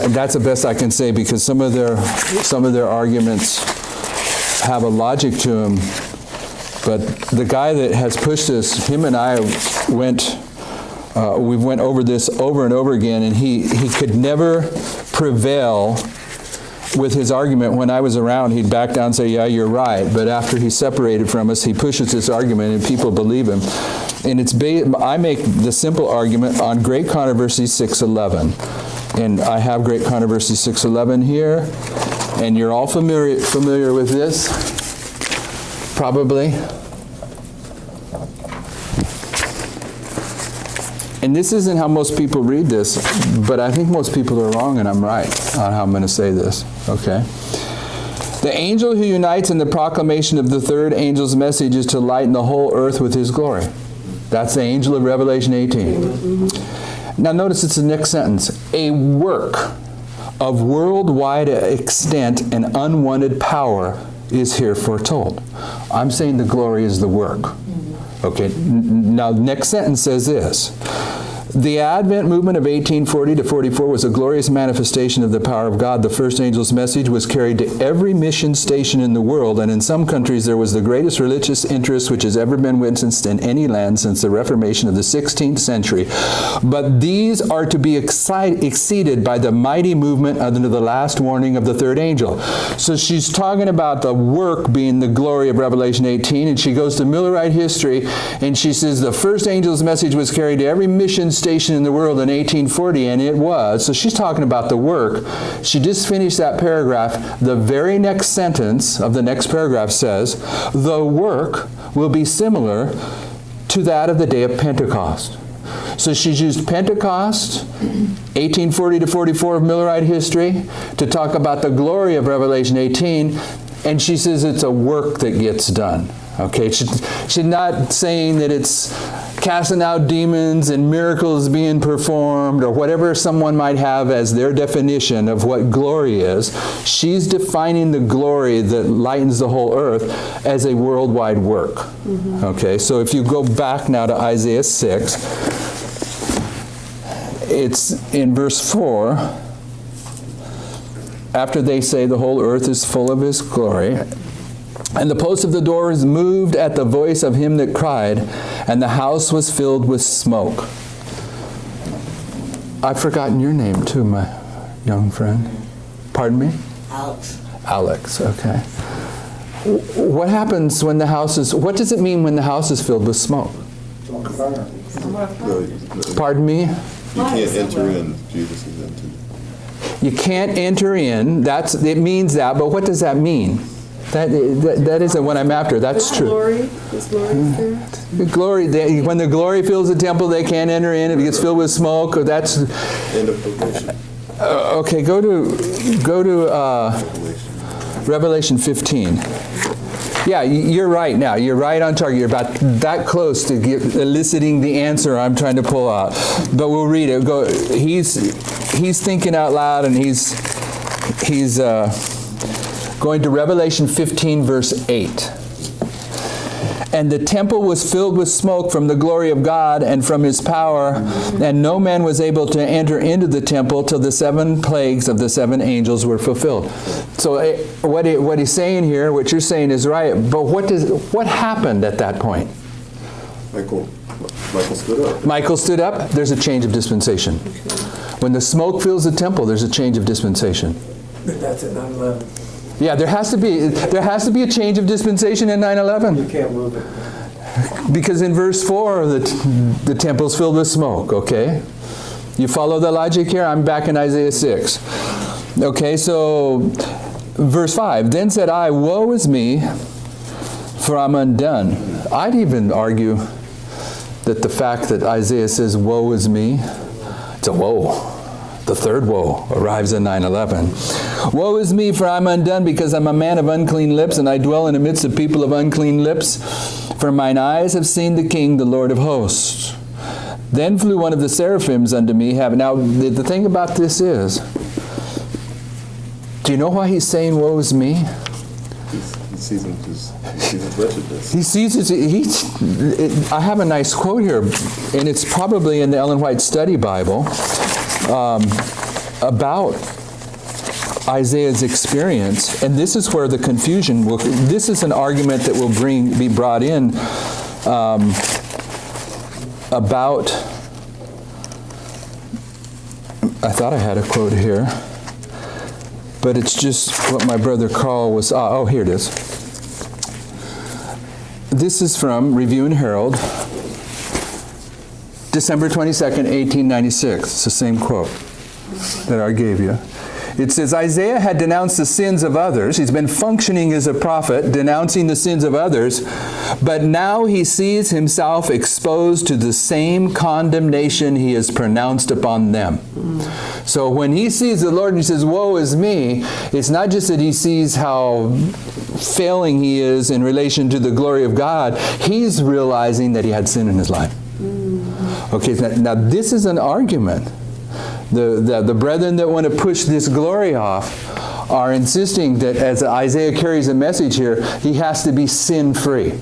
That's the best I can say, because some of their arguments have a logic to them. But the guy that has pushed this, him and I went over this over and over again, and he could never prevail with his argument. When I was around, he'd back down and say, yeah, you're right. But after he separated from us, he pushes this argument, and people believe him. And I make the simple argument on Great Controversy 6:11. And I have Great Controversy 6:11 here, and you're all familiar with this, probably. And this isn't how most people read this, but I think most people are wrong, and I'm right on how I'm going to say this, okay? "The angel who unites in the proclamation of the third angel's message is to lighten the whole earth with his glory." That's the angel of Revelation 18. Now notice it's the next sentence. "A work of worldwide extent and unwanted power is here foretold." I'm saying the glory is the work. Okay, now next sentence says this. "The Advent movement of 1840 to 44 was a glorious manifestation of the power of God. The first angel's message was carried to every mission station in the world, and in some countries there was the greatest religious interest which has ever been witnessed in any land since the Reformation of the 16th century. But these are to be exceeded by the mighty movement under the last warning of the third angel." So she's talking about the work being the glory of Revelation 18, and she goes to Millerite history, and she says the first angel's message was carried to every mission station in the world in 1840, and it was. So she's talking about the work. She just finished that paragraph. The very next sentence of the next paragraph says, "The work will be similar to that of the day of Pentecost." So she's used Pentecost, 1840 to 44 of Millerite history, to talk about the glory of Revelation 18, and she says it's a work that gets done. Okay, she's not saying that it's casting out demons and miracles being performed or whatever someone might have as their definition of what glory is. She's defining the glory that lightens the whole earth as a worldwide work. Okay, so if you go back now to Isaiah 6, it's in verse 4. After they say the whole earth is full of his glory, "And the post of the doors moved at the voice of him that cried, and the house was filled with smoke." I've forgotten your name too, my young friend. Pardon me? Alex. Alex, okay. What happens when the house is, what does it mean when the house is filled with smoke? Pardon me? You can't enter in. Jesus is entered. You can't enter in. It means that, but what does that mean? That isn't what I'm after. That's true. Glory. His glory is there. The glory. When the glory fills the temple, they can't enter in. If it gets filled with smoke, that's. End of probation. Okay, go to Revelation 15. Yeah, you're right now. You're right on target. You're about that close to eliciting the answer I'm trying to pull out. But we'll read it. He's thinking out loud, and he's going to Revelation 15, verse 8. And the temple was filled with smoke from the glory of God and from his power, and no man was able to enter into the temple till the 7 plagues of the 7 angels were fulfilled. So what he's saying here, what you're saying is right, but what happened at that point? Michael stood up. Michael stood up, there's a change of dispensation. When the smoke fills the temple, there's a change of dispensation. But that's at 9/11. Yeah, there has to be a change of dispensation in 9/11. You can't move it. Because in verse 4, the temple's filled with smoke, okay? You follow the logic here? I'm back in Isaiah 6. Okay, so verse 5, then said I, woe is me, for I'm undone. I'd even argue that the fact that Isaiah says, woe is me, it's a woe. The third woe arrives in 9/11. Woe is me, for I'm undone, because I'm a man of unclean lips, and I dwell in the midst of people of unclean lips. For mine eyes have seen the King, the Lord of hosts. Then flew one of the seraphims unto me. Now, the thing about this is, do you know why he's saying, woe is me? He sees his wretchedness. He sees I have a nice quote here, and it's probably in the Ellen White Study Bible, about Isaiah's experience, and this is where the confusion will. This is an argument that will be brought in about. I thought I had a quote here, but it's just what my brother Carl was. Oh, here it is. This is from Review and Herald, December 22nd, 1896. It's the same quote that I gave you. It says, Isaiah had denounced the sins of others. He's been functioning as a prophet, denouncing the sins of others, but now he sees himself exposed to the same condemnation he has pronounced upon them. So when he sees the Lord and he says, woe is me, it's not just that he sees how failing he is in relation to the glory of God. He's realizing that he had sin in his life. Okay, now this is an argument. The brethren that want to push this glory off are insisting that as Isaiah carries a message here, he has to be sin-free.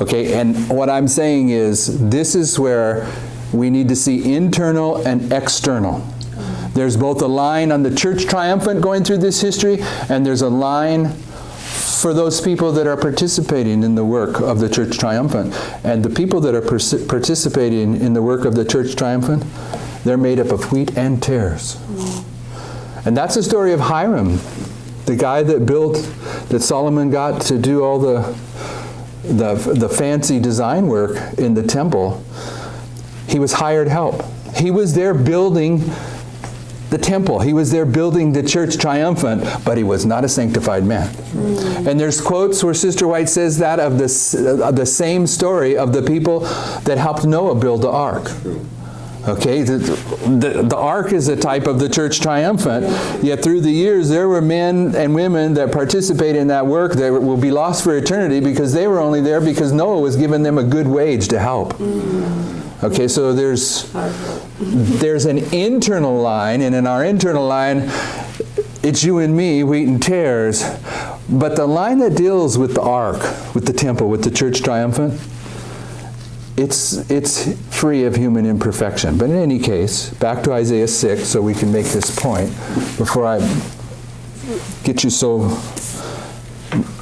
Okay, and what I'm saying is this is where we need to see internal and external. There's both a line on the church triumphant going through this history, and there's a line for those people that are participating in the work of the church triumphant. And the people that are participating in the work of the church triumphant, they're made up of wheat and tares. And that's the story of Hiram, the guy that Solomon got to do all the fancy design work in the temple. He was hired help. He was there building the temple. He was there building the church triumphant, but he was not a sanctified man. And there's quotes where Sister White says that of the same story of the people that helped Noah build the ark. Okay, the ark is a type of the church triumphant, yet through the years there were men and women that participated in that work that will be lost for eternity because they were only there because Noah was giving them a good wage to help. Okay, so there's an internal line, and in our internal line, it's you and me, wheat and tares. But the line that deals with the ark, with the temple, with the church triumphant, it's free of human imperfection. But in any case, back to Isaiah 6, so we can make this point before I get you so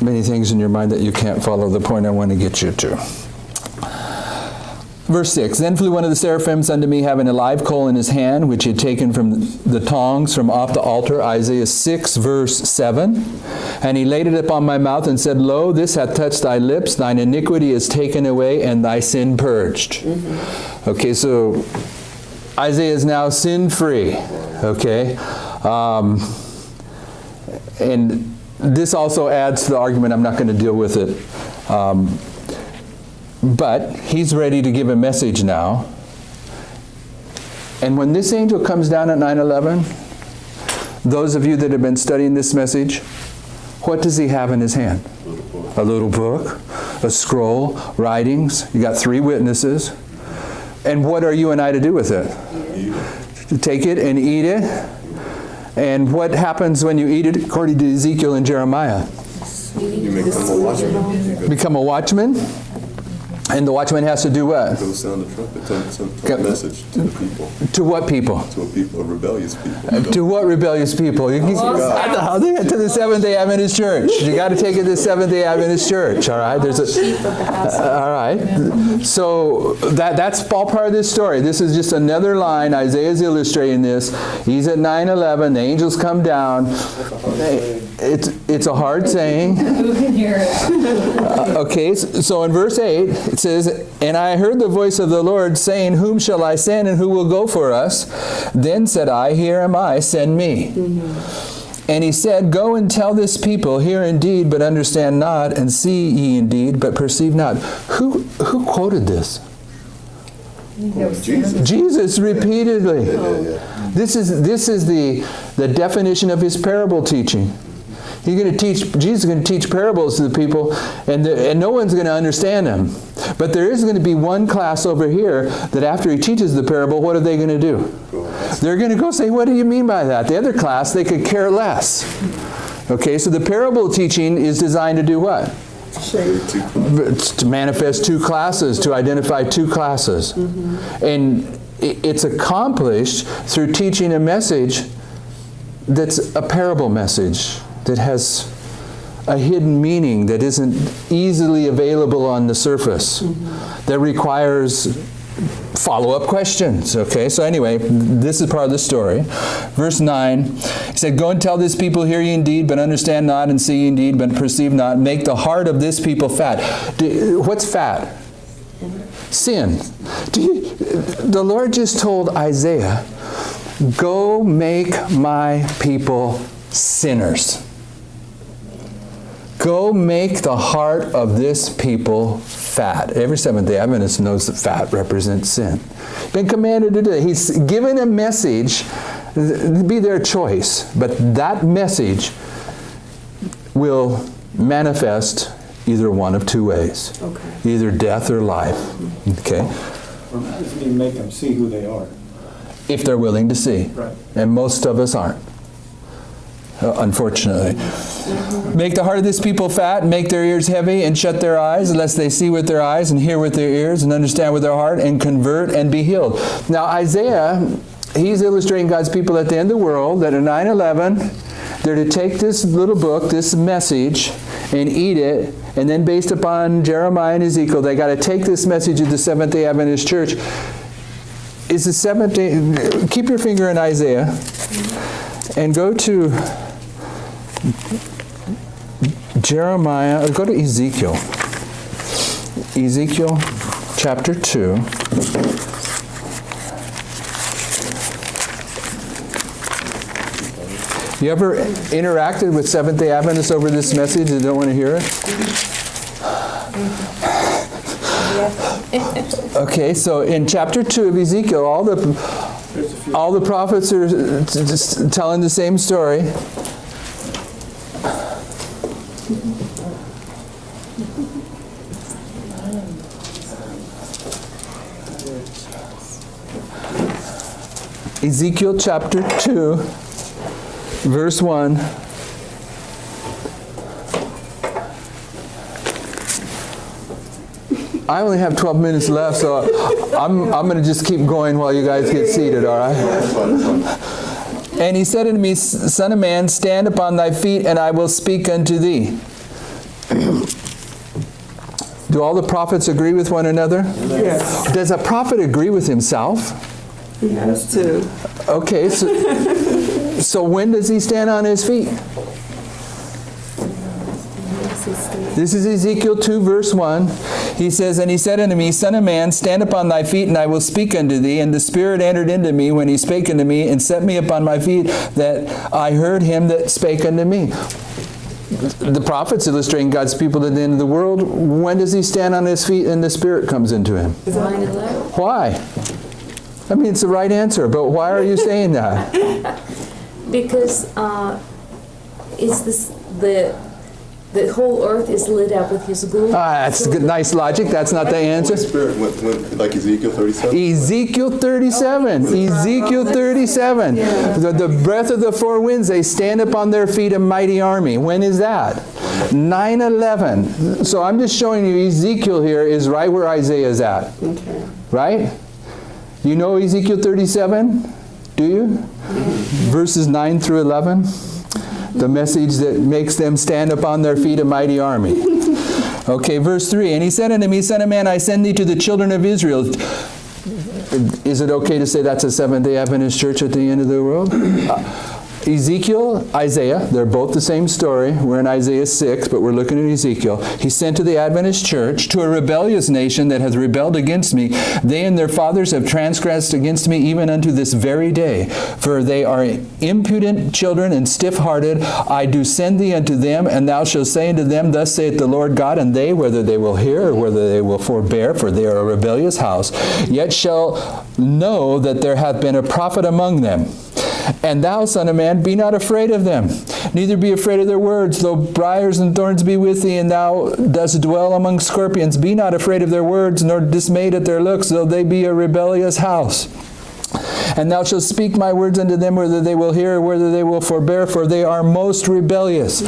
many things in your mind that you can't follow the point I want to get you to. Verse 6, Then flew one of the seraphims unto me, having a live coal in his hand, which he had taken from the tongs from off the altar, Isaiah 6, verse 7. And he laid it upon my mouth and said, Lo, this hath touched thy lips, thine iniquity is taken away, and thy sin purged. Okay, so Isaiah is now sin-free. Okay? And this also adds to the argument. I'm not going to deal with it. But he's ready to give a message now. And when this angel comes down at 9/11, those of you that have been studying this message, what does he have in his hand? A little book, a scroll, writings. You got 3 witnesses. And what are you and I to do with it? To take it and eat it. And what happens when you eat it, according to Ezekiel and Jeremiah? You become a watchman. Become a watchman? And the watchman has to do what? Go sound the trumpet, tell a message to the people, To what people? to a people, a rebellious people. To what rebellious people? You can to the Seventh-day Adventist Church. You got to take it to the Seventh-day Adventist Church. All right. There's Sheep of the house. all right. So that's all part of this story. This is just another line. Isaiah's illustrating this. He's at 9/11. The angels come down. It's a hard saying. Who can hear it? Okay, so in verse 8, it says, "And I heard the voice of the Lord saying, Whom shall I send, and who will go for us? Then said I, Here am I, send me. And he said, Go and tell this people, Hear indeed, but understand not, and see ye indeed, but perceive not." Who quoted this? Jesus. Jesus repeatedly. This is the definition of his parable teaching. Jesus is going to teach parables to the people, and no one's going to understand them. But there is going to be one class over here that after he teaches the parable, what are they going to do? They're going to go say, "What do you mean by that?" The other class, they could care less. Okay, so the parable teaching is designed to do what? To manifest two classes, to identify two classes. And it's accomplished through teaching a message that's a parable message, that has a hidden meaning that isn't easily available on the surface, that requires follow-up questions. Okay, so anyway, this is part of the story. Verse 9, he said, "Go and tell this people, hear ye indeed, but understand not, and see ye indeed, but perceive not. Make the heart of this people fat." What's fat? Sin. The Lord just told Isaiah, "Go make my people sinners. Go make the heart of this people fat." Every Seventh-day Adventist knows that fat represents sin. Been commanded to do it. He's given a message, be their choice, but that message will manifest either one of two ways. Okay. Either death or life. Okay? Or doesn't even make them see who they are. If they're willing to see. Right. And most of us aren't. Unfortunately. "Make the heart of this people fat, and make their ears heavy, and shut their eyes, lest they see with their eyes, and hear with their ears, and understand with their heart, and convert, and be healed." Now Isaiah, he's illustrating God's people at the end of the world, that in 9/11, they're to take this little book, this message, and eat it, and then based upon Jeremiah and Ezekiel, they got to take this message of the Seventh-day Adventist Church. Is the Seventh-day, keep your finger in Isaiah, and go to Jeremiah, go to Ezekiel. Ezekiel chapter 2. You ever interacted with Seventh-day Adventists over this message and don't want to hear it? Okay, so in chapter 2 of Ezekiel, all the prophets are just telling the same story. Ezekiel chapter 2, verse 1. I only have 12 minutes left, so I'm going to just keep going while you guys get seated, all right? "And he said unto me, Son of man, stand upon thy feet, and I will speak unto thee." Do all the prophets agree with one another? Yes. Does a prophet agree with himself? He has to. Okay, so when does he stand on his feet? This is Ezekiel 2, verse 1. He says, "And he said unto me, Son of man, stand upon thy feet, and I will speak unto thee. And the Spirit entered into me when he spake unto me, and set me upon my feet, that I heard him that spake unto me." The prophets illustrating God's people at the end of the world. When does he stand on his feet and the Spirit comes into him? 9/11. Why? I mean, it's the right answer, but why are you saying that? Because it's this, The whole earth is lit up with His glory. That's good, nice logic. That's not the answer. Holy Spirit, when, like Ezekiel 37? Ezekiel 37. Ezekiel 37. The breath of the four winds, they stand up on their feet, a mighty army. When is that? 9/11. So I'm just showing you Ezekiel here is right where Isaiah is at. Okay. Right? You know Ezekiel 37? Do you? Verses 9 through 11. The message that makes them stand upon their feet, a mighty army. Okay, verse 3. And he said unto me, Son of man, I send thee to the children of Israel. Is it okay to say that's a Seventh-day Adventist church at the end of the world? Ezekiel, Isaiah, they're both the same story. We're in Isaiah 6, but we're looking at Ezekiel. He sent to the Adventist church, to a rebellious nation that hath rebelled against me. They and their fathers have transgressed against me even unto this very day. For they are impudent children and stiff-hearted. I do send thee unto them, and thou shalt say unto them, Thus saith the Lord God, and they, whether they will hear or whether they will forbear, for they are a rebellious house, yet shall know that there hath been a prophet among them. And thou, son of man, be not afraid of them, neither be afraid of their words, though briars and thorns be with thee, and thou dost dwell among scorpions. Be not afraid of their words, nor dismayed at their looks, though they be a rebellious house. And thou shalt speak my words unto them, whether they will hear or whether they will forbear, for they are most rebellious.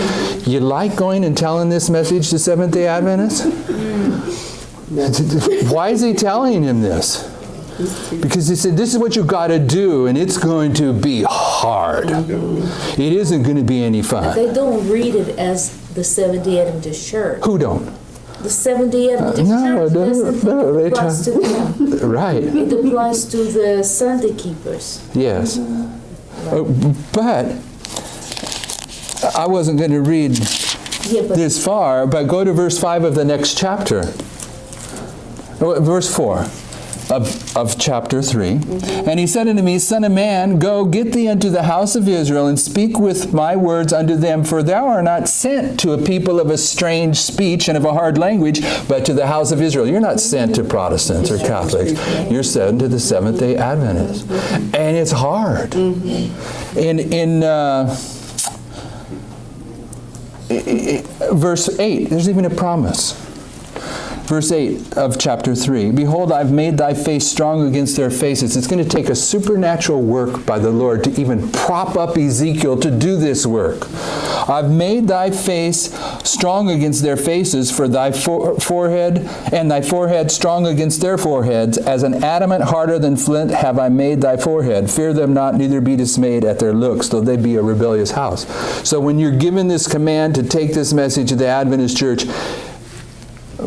You like going and telling this message to Seventh-day Adventists? Why is he telling him this? Because he said, this is what you got to do, and it's going to be hard. It isn't going to be any fun. They don't read it as the Seventh-day Adventist church. Who don't? The Seventh-day Adventist church doesn't applies to them. Right. It applies to the Sunday keepers. Yes. But I wasn't going to read this far, but go to verse 5 of the next chapter. Verse 4. Of chapter 3. And he said unto me, Son of man, go, get thee unto the house of Israel, and speak with my words unto them, for thou art not sent to a people of a strange speech and of a hard language, but to the house of Israel. You're not sent to Protestants or Catholics. You're sent to the Seventh-day Adventists. And it's hard. In verse 8, there's even a promise. Verse 8 of chapter 3, Behold, I've made thy face strong against their faces. It's going to take a supernatural work by the Lord to even prop up Ezekiel to do this work. I've made thy face strong against their faces, for thy forehead, and thy forehead strong against their foreheads. As an adamant harder than flint have I made thy forehead. Fear them not, neither be dismayed at their looks, though they be a rebellious house. So when you're given this command to take this message to the Adventist church,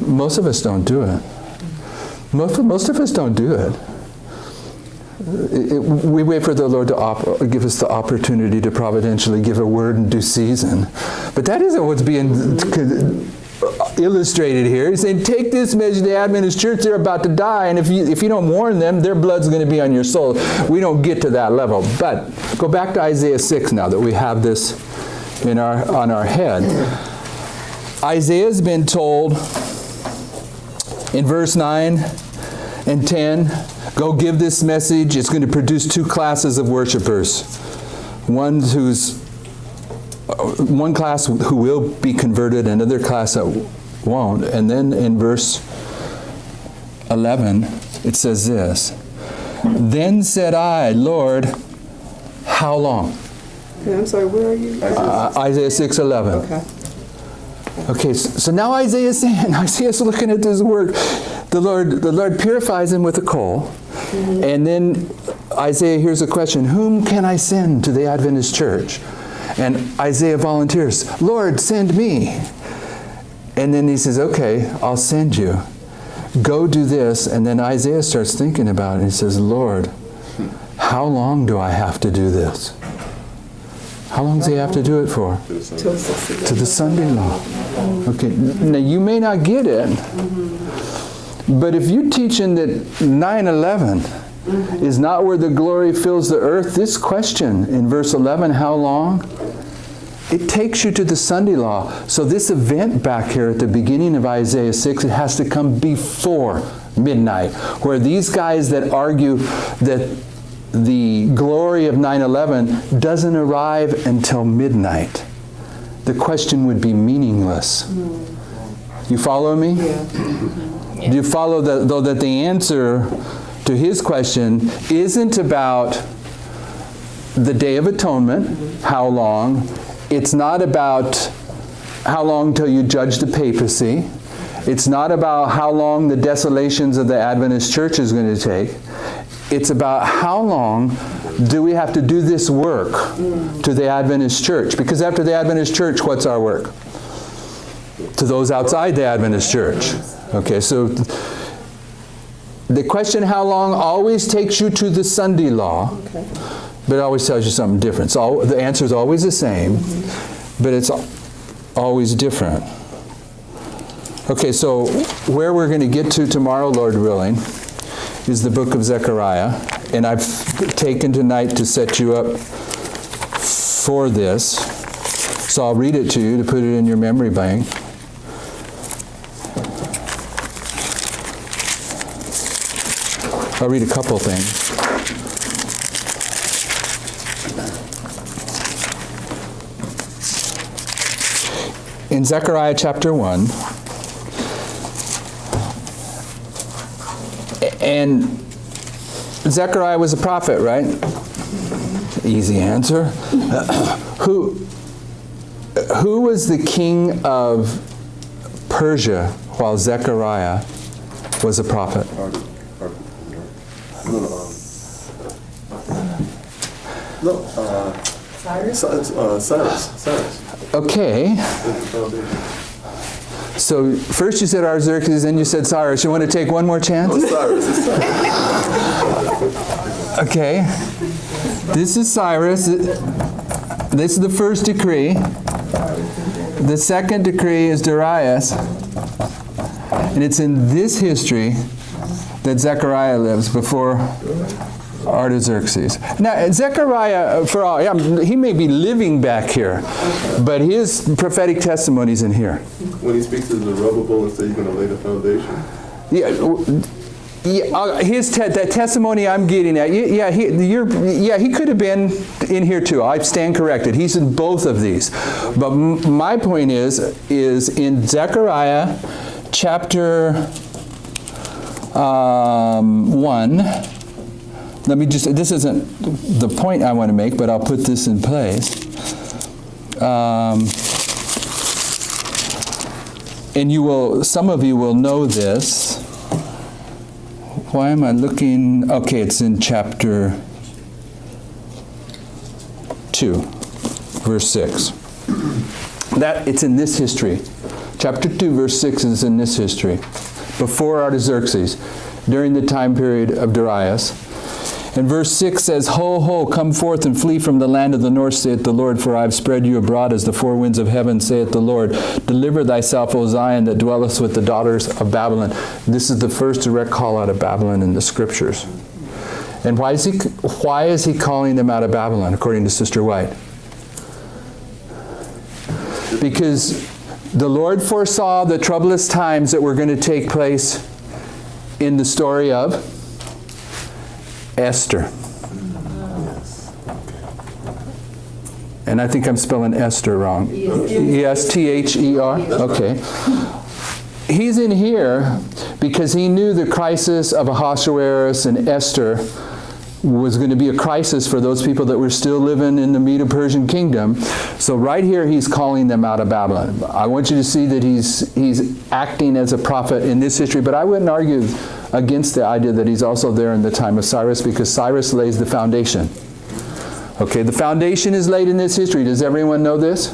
most of us don't do it. Most of us don't do it. We wait for the Lord to give us the opportunity to providentially give a word in due season. But that isn't what's being illustrated here. He's saying, take this message to the Adventist church, they're about to die, and if you don't warn them, their blood's going to be on your soul. We don't get to that level. But go back to Isaiah 6 now that we have this on our head. Isaiah's been told in verse 9 and 10, go give this message. It's going to produce two classes of worshipers. One class who will be converted, another class that won't. And then in verse 11, it says this, Then said I, Lord, how long? Okay, I'm sorry, where are you? Isaiah 6:11. Okay. Okay, so now Isaiah's looking at this word. The Lord purifies him with a coal. And then Isaiah hears a question, whom can I send to the Adventist church? And Isaiah volunteers, Lord, send me. And then he says, okay, I'll send you. Go do this. And then Isaiah starts thinking about it. And he says, Lord, how long do I have to do this? How long does he have to do it for? To the Sunday law. Okay, now you may not get it, but if you're teaching that 9/11 is not where the glory fills the earth, this question in verse 11, how long? It takes you to the Sunday law. So this event back here at the beginning of Isaiah 6, it has to come before midnight, where these guys that argue that the glory of 9/11 doesn't arrive until midnight. the question would be meaningless. You follow me? Yeah. Do you follow though that the answer to his question isn't about the Day of Atonement, how long. It's not about how long till you judge the papacy. It's not about how long the desolations of the Adventist church is going to take. It's about how long do we have to do this work to the Adventist church? Because after the Adventist church, what's our work? To those outside the Adventist church. Okay, so the question how long always takes you to the Sunday law, but it always tells you something different. So the answer is always the same, but it's always different. Okay, so where we're going to get to tomorrow, Lord willing, is the book of Zechariah. And I've taken tonight to set you up for this. So I'll read it to you to put it in your memory bank. I'll read a couple things. In Zechariah chapter 1, and Zechariah was a prophet, right? Easy answer. Who was the king of Persia while Zechariah was a prophet? Cyrus. Okay. So first you said Artaxerxes, then you said Cyrus. You want to take one more chance? Cyrus. Okay. This is Cyrus. This is the first decree. The second decree is Darius. And it's in this history that Zechariah lives before Artaxerxes. Now, Zechariah, for all, he may be living back here, but his prophetic testimony is in here. When he speaks of Zerubbabel and says he's going to lay the foundation. That testimony I'm getting at, he could have been in here too. I stand corrected. He's in both of these. But my point is in Zechariah chapter 1. Let me just, this isn't the point I want to make, but I'll put this in place. And you will, some of you will know this. Why am I looking? Okay, it's in chapter 2, verse 6. It's in this history. Chapter 2, verse 6 is in this history. Before Artaxerxes, during the time period of Darius. And verse 6 says, Ho, ho, come forth and flee from the land of the north, saith the Lord, for I have spread you abroad as the four winds of heaven, saith the Lord. Deliver thyself, O Zion, that dwellest with the daughters of Babylon. This is the first direct call out of Babylon in the Scriptures. And why is he calling them out of Babylon, according to Sister White? Because the Lord foresaw the troublous times that were going to take place in the story of Esther. And I think I'm spelling Esther wrong. E-S-T-H-E-R? Okay. He's in here because he knew the crisis of Ahasuerus and Esther was going to be a crisis for those people that were still living in the Medo-Persian kingdom. So right here he's calling them out of Babylon. I want you to see that he's acting as a prophet in this history, but I wouldn't argue against the idea that he's also there in the time of Cyrus, because Cyrus lays the foundation. Okay, the foundation is laid in this history. Does everyone know this?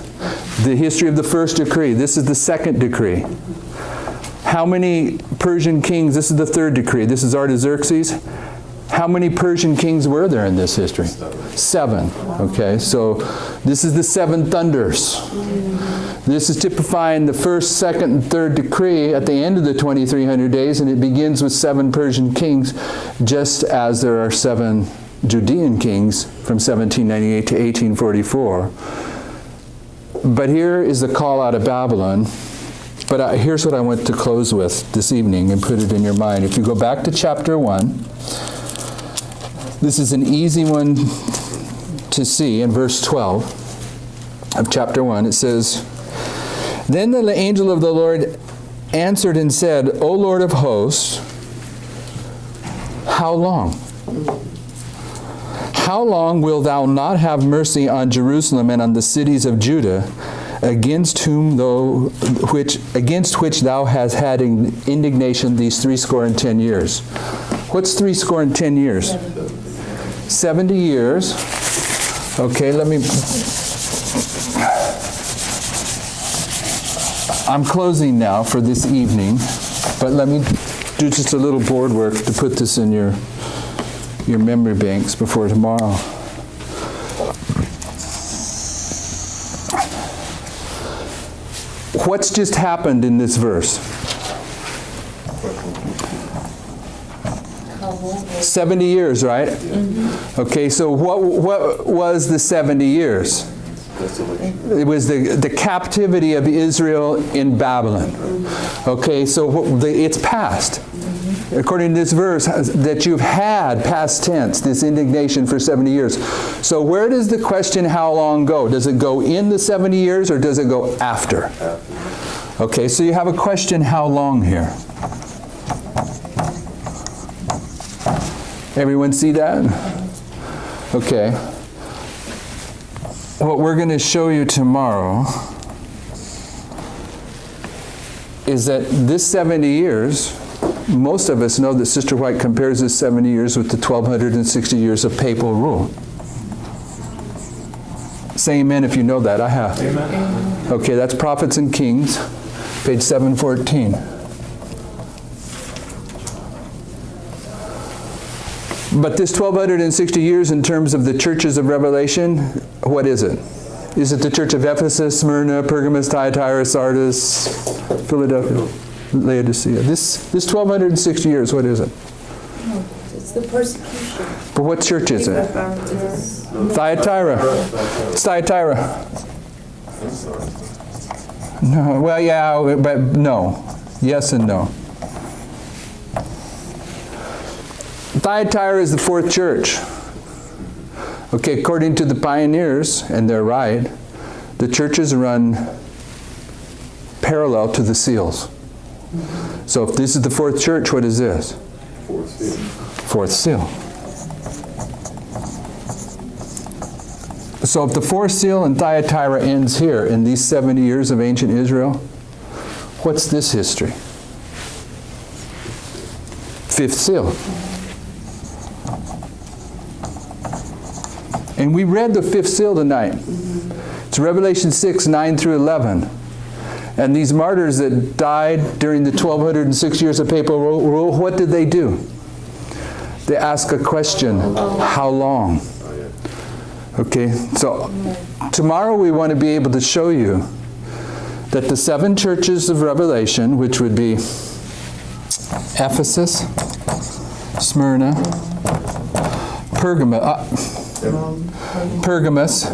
The history of the first decree. This is the second decree. How many Persian kings? This is the third decree. This is Artaxerxes. How many Persian kings were there in this history? 7. Okay, so this is the 7 thunders. This is typifying the first, second, and third decree at the end of the 2300 days, and it begins with 7 Persian kings, just as there are 7 Judean kings from 1798 to 1844. But here is the call out of Babylon. But here's what I want to close with this evening and put it in your mind. If you go back to chapter 1, this is an easy one to see in verse 12. of chapter 1. It says, "Then the angel of the Lord answered and said, O Lord of hosts, how long? How long wilt thou not have mercy on Jerusalem and on the cities of Judah, against which thou hast had indignation these 70 years?" What's 70 years? 70 years. Okay, I'm closing now for this evening, but let me do just a little board work to put this in your memory banks before tomorrow. What's just happened in this verse? 70 years, right? Mm-hmm. Okay, so what was the 70 years? It was the captivity of Israel in Babylon. Okay, so it's past. According to this verse, that you've had, past tense, this indignation for 70 years. So where does the question how long go? Does it go in the 70 years or does it go after? Okay, so you have a question how long here. Everyone see that? Okay. What we're going to show you tomorrow is that this 70 years, most of us know that Sister White compares this 70 years with the 1260 years of papal rule. Say amen if you know that. I have. Amen. Okay, that's Prophets and Kings, page 714. But this 1260 years in terms of the churches of Revelation, what is it? Is it the church of Ephesus, Smyrna, Pergamos, Thyatira, Sardis, Philadelphia, Laodicea? This 1260 years, what is it? It's the persecution. But what church is it? Thyatira. It's Thyatira. No, well, yeah, but no. Yes and no. Thyatira is the fourth church. Okay, according to the pioneers, and they're right, the churches run parallel to the seals. So if this is the fourth church, what is this? Fourth seal. Fourth seal. So if the fourth seal in Thyatira ends here in these 70 years of ancient Israel, what's this history? Fifth seal. And we read the fifth seal tonight. It's Revelation 6, 9 through 11. And these martyrs that died during the 1206 years of papal rule, what did they do? They ask a question, how long? Okay, so tomorrow we want to be able to show you that the 7 churches of Revelation, which would be Ephesus, Smyrna, Pergamos.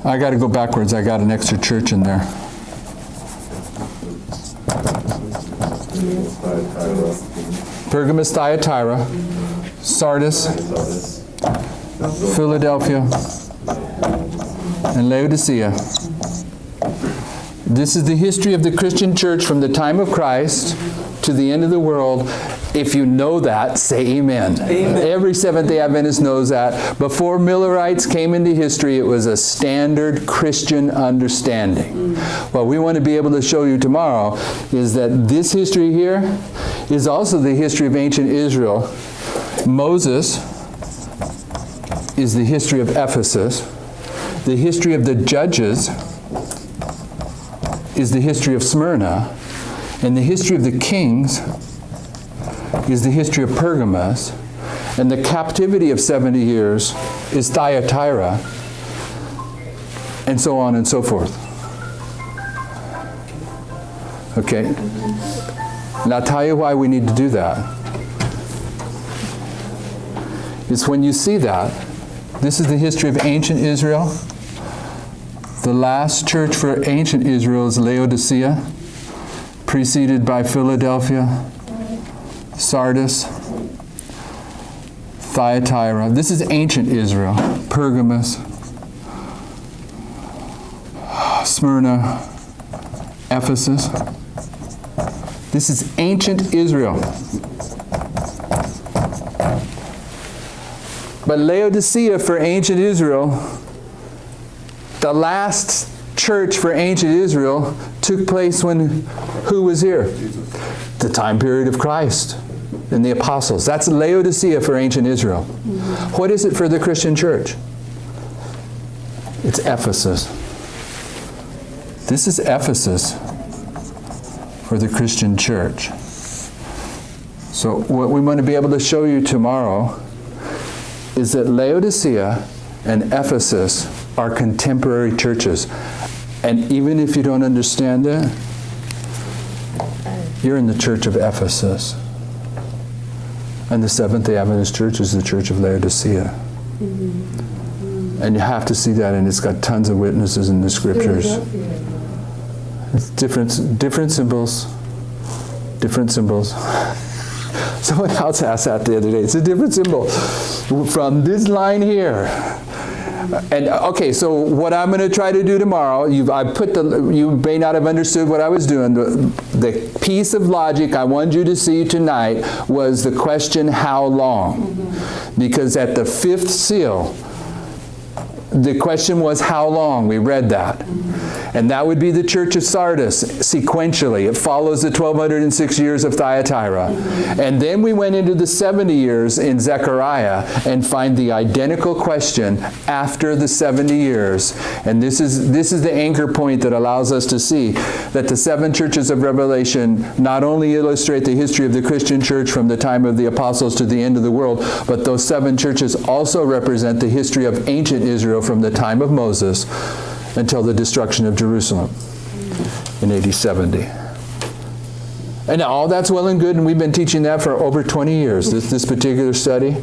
I got to go backwards. I got an extra church in there. Pergamos, Thyatira, Sardis, Philadelphia, and Laodicea. This is the history of the Christian church from the time of Christ to the end of the world. If you know that, say amen. Amen. Every Seventh-day Adventist knows that. Before Millerites came into history, it was a standard Christian understanding. What we want to be able to show you tomorrow is that this history here is also the history of ancient Israel. Moses is the history of Ephesus. The history of the judges is the history of Smyrna. And the history of the kings is the history of Pergamos, and the captivity of 70 years is Thyatira, and so on and so forth. Okay? And I'll tell you why we need to do that. It's when you see that, this is the history of ancient Israel. The last church for ancient Israel is Laodicea, preceded by Philadelphia, Sardis, Thyatira. This is ancient Israel. Pergamos, Smyrna, Ephesus. This is ancient Israel. But Laodicea for ancient Israel, the last church for ancient Israel took place when who was here? The time period of Christ and the apostles. That's Laodicea for ancient Israel. What is it for the Christian church? It's Ephesus. This is Ephesus for the Christian church. So what we want to be able to show you tomorrow is that Laodicea and Ephesus are contemporary churches. And even if you don't understand it, you're in the church of Ephesus. And the Seventh-day Adventist Church is the church of Laodicea. And you have to see that, and it's got tons of witnesses in the scriptures. It's different symbols. Different symbols. Someone else asked that the other day. It's a different symbol. From this line here. And okay, so what I'm going to try to do tomorrow, you may not have understood what I was doing. The piece of logic I wanted you to see tonight was the question, how long? Because at the fifth seal, the question was how long? We read that. And that would be the church of Sardis sequentially. It follows the 1206 years of Thyatira. And then we went into the 70 years in Zechariah and find the identical question after the 70 years. And this is the anchor point that allows us to see that the seven churches of Revelation not only illustrate the history of the Christian church from the time of the apostles to the end of the world, but those seven churches also represent the history of ancient Israel from the time of Moses until the destruction of Jerusalem in AD 70. And all that's well and good, and we've been teaching that for over 20 years, this particular study.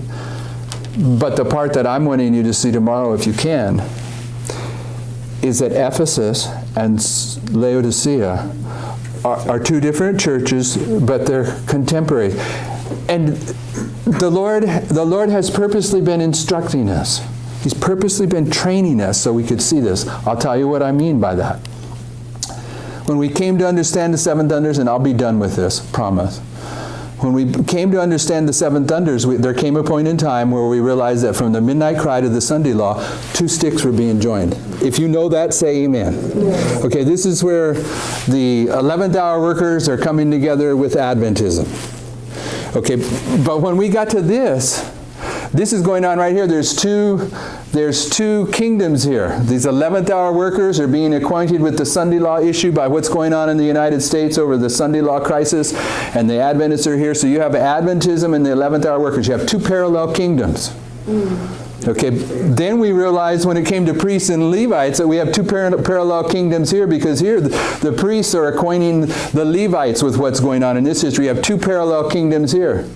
But the part that I'm wanting you to see tomorrow, if you can, is that Ephesus and Laodicea are two different churches, but they're contemporary. And the Lord has purposely been instructing us. He's purposely been training us so we could see this. I'll tell you what I mean by that. When we came to understand the seven thunders, and I'll be done with this, promise. When we came to understand the seven thunders, there came a point in time where we realized that from the midnight cry to the Sunday law, two sticks were being joined. If you know that, say amen. Yes. Okay, this is where the 11th hour workers are coming together with Adventism. Okay, but when we got to this is going on right here. There's two kingdoms here. These 11th hour workers are being acquainted with the Sunday law issue by what's going on in the United States over the Sunday law crisis, and the Adventists are here. So you have Adventism and the 11th hour workers. You have two parallel kingdoms. Okay, then we realized when it came to priests and Levites that we have two parallel kingdoms here, because here the priests are acquainting the Levites with what's going on in this history. You have two parallel kingdoms here.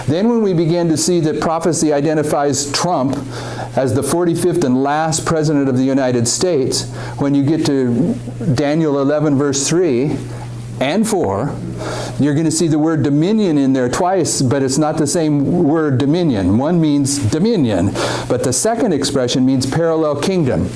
Then when we began to see that prophecy identifies Trump as the 45th and last president of the United States, when you get to Daniel 11 verse 3 and 4, you're going to see the word dominion in there twice, but it's not the same word dominion. One means dominion, but the second expression means parallel kingdom.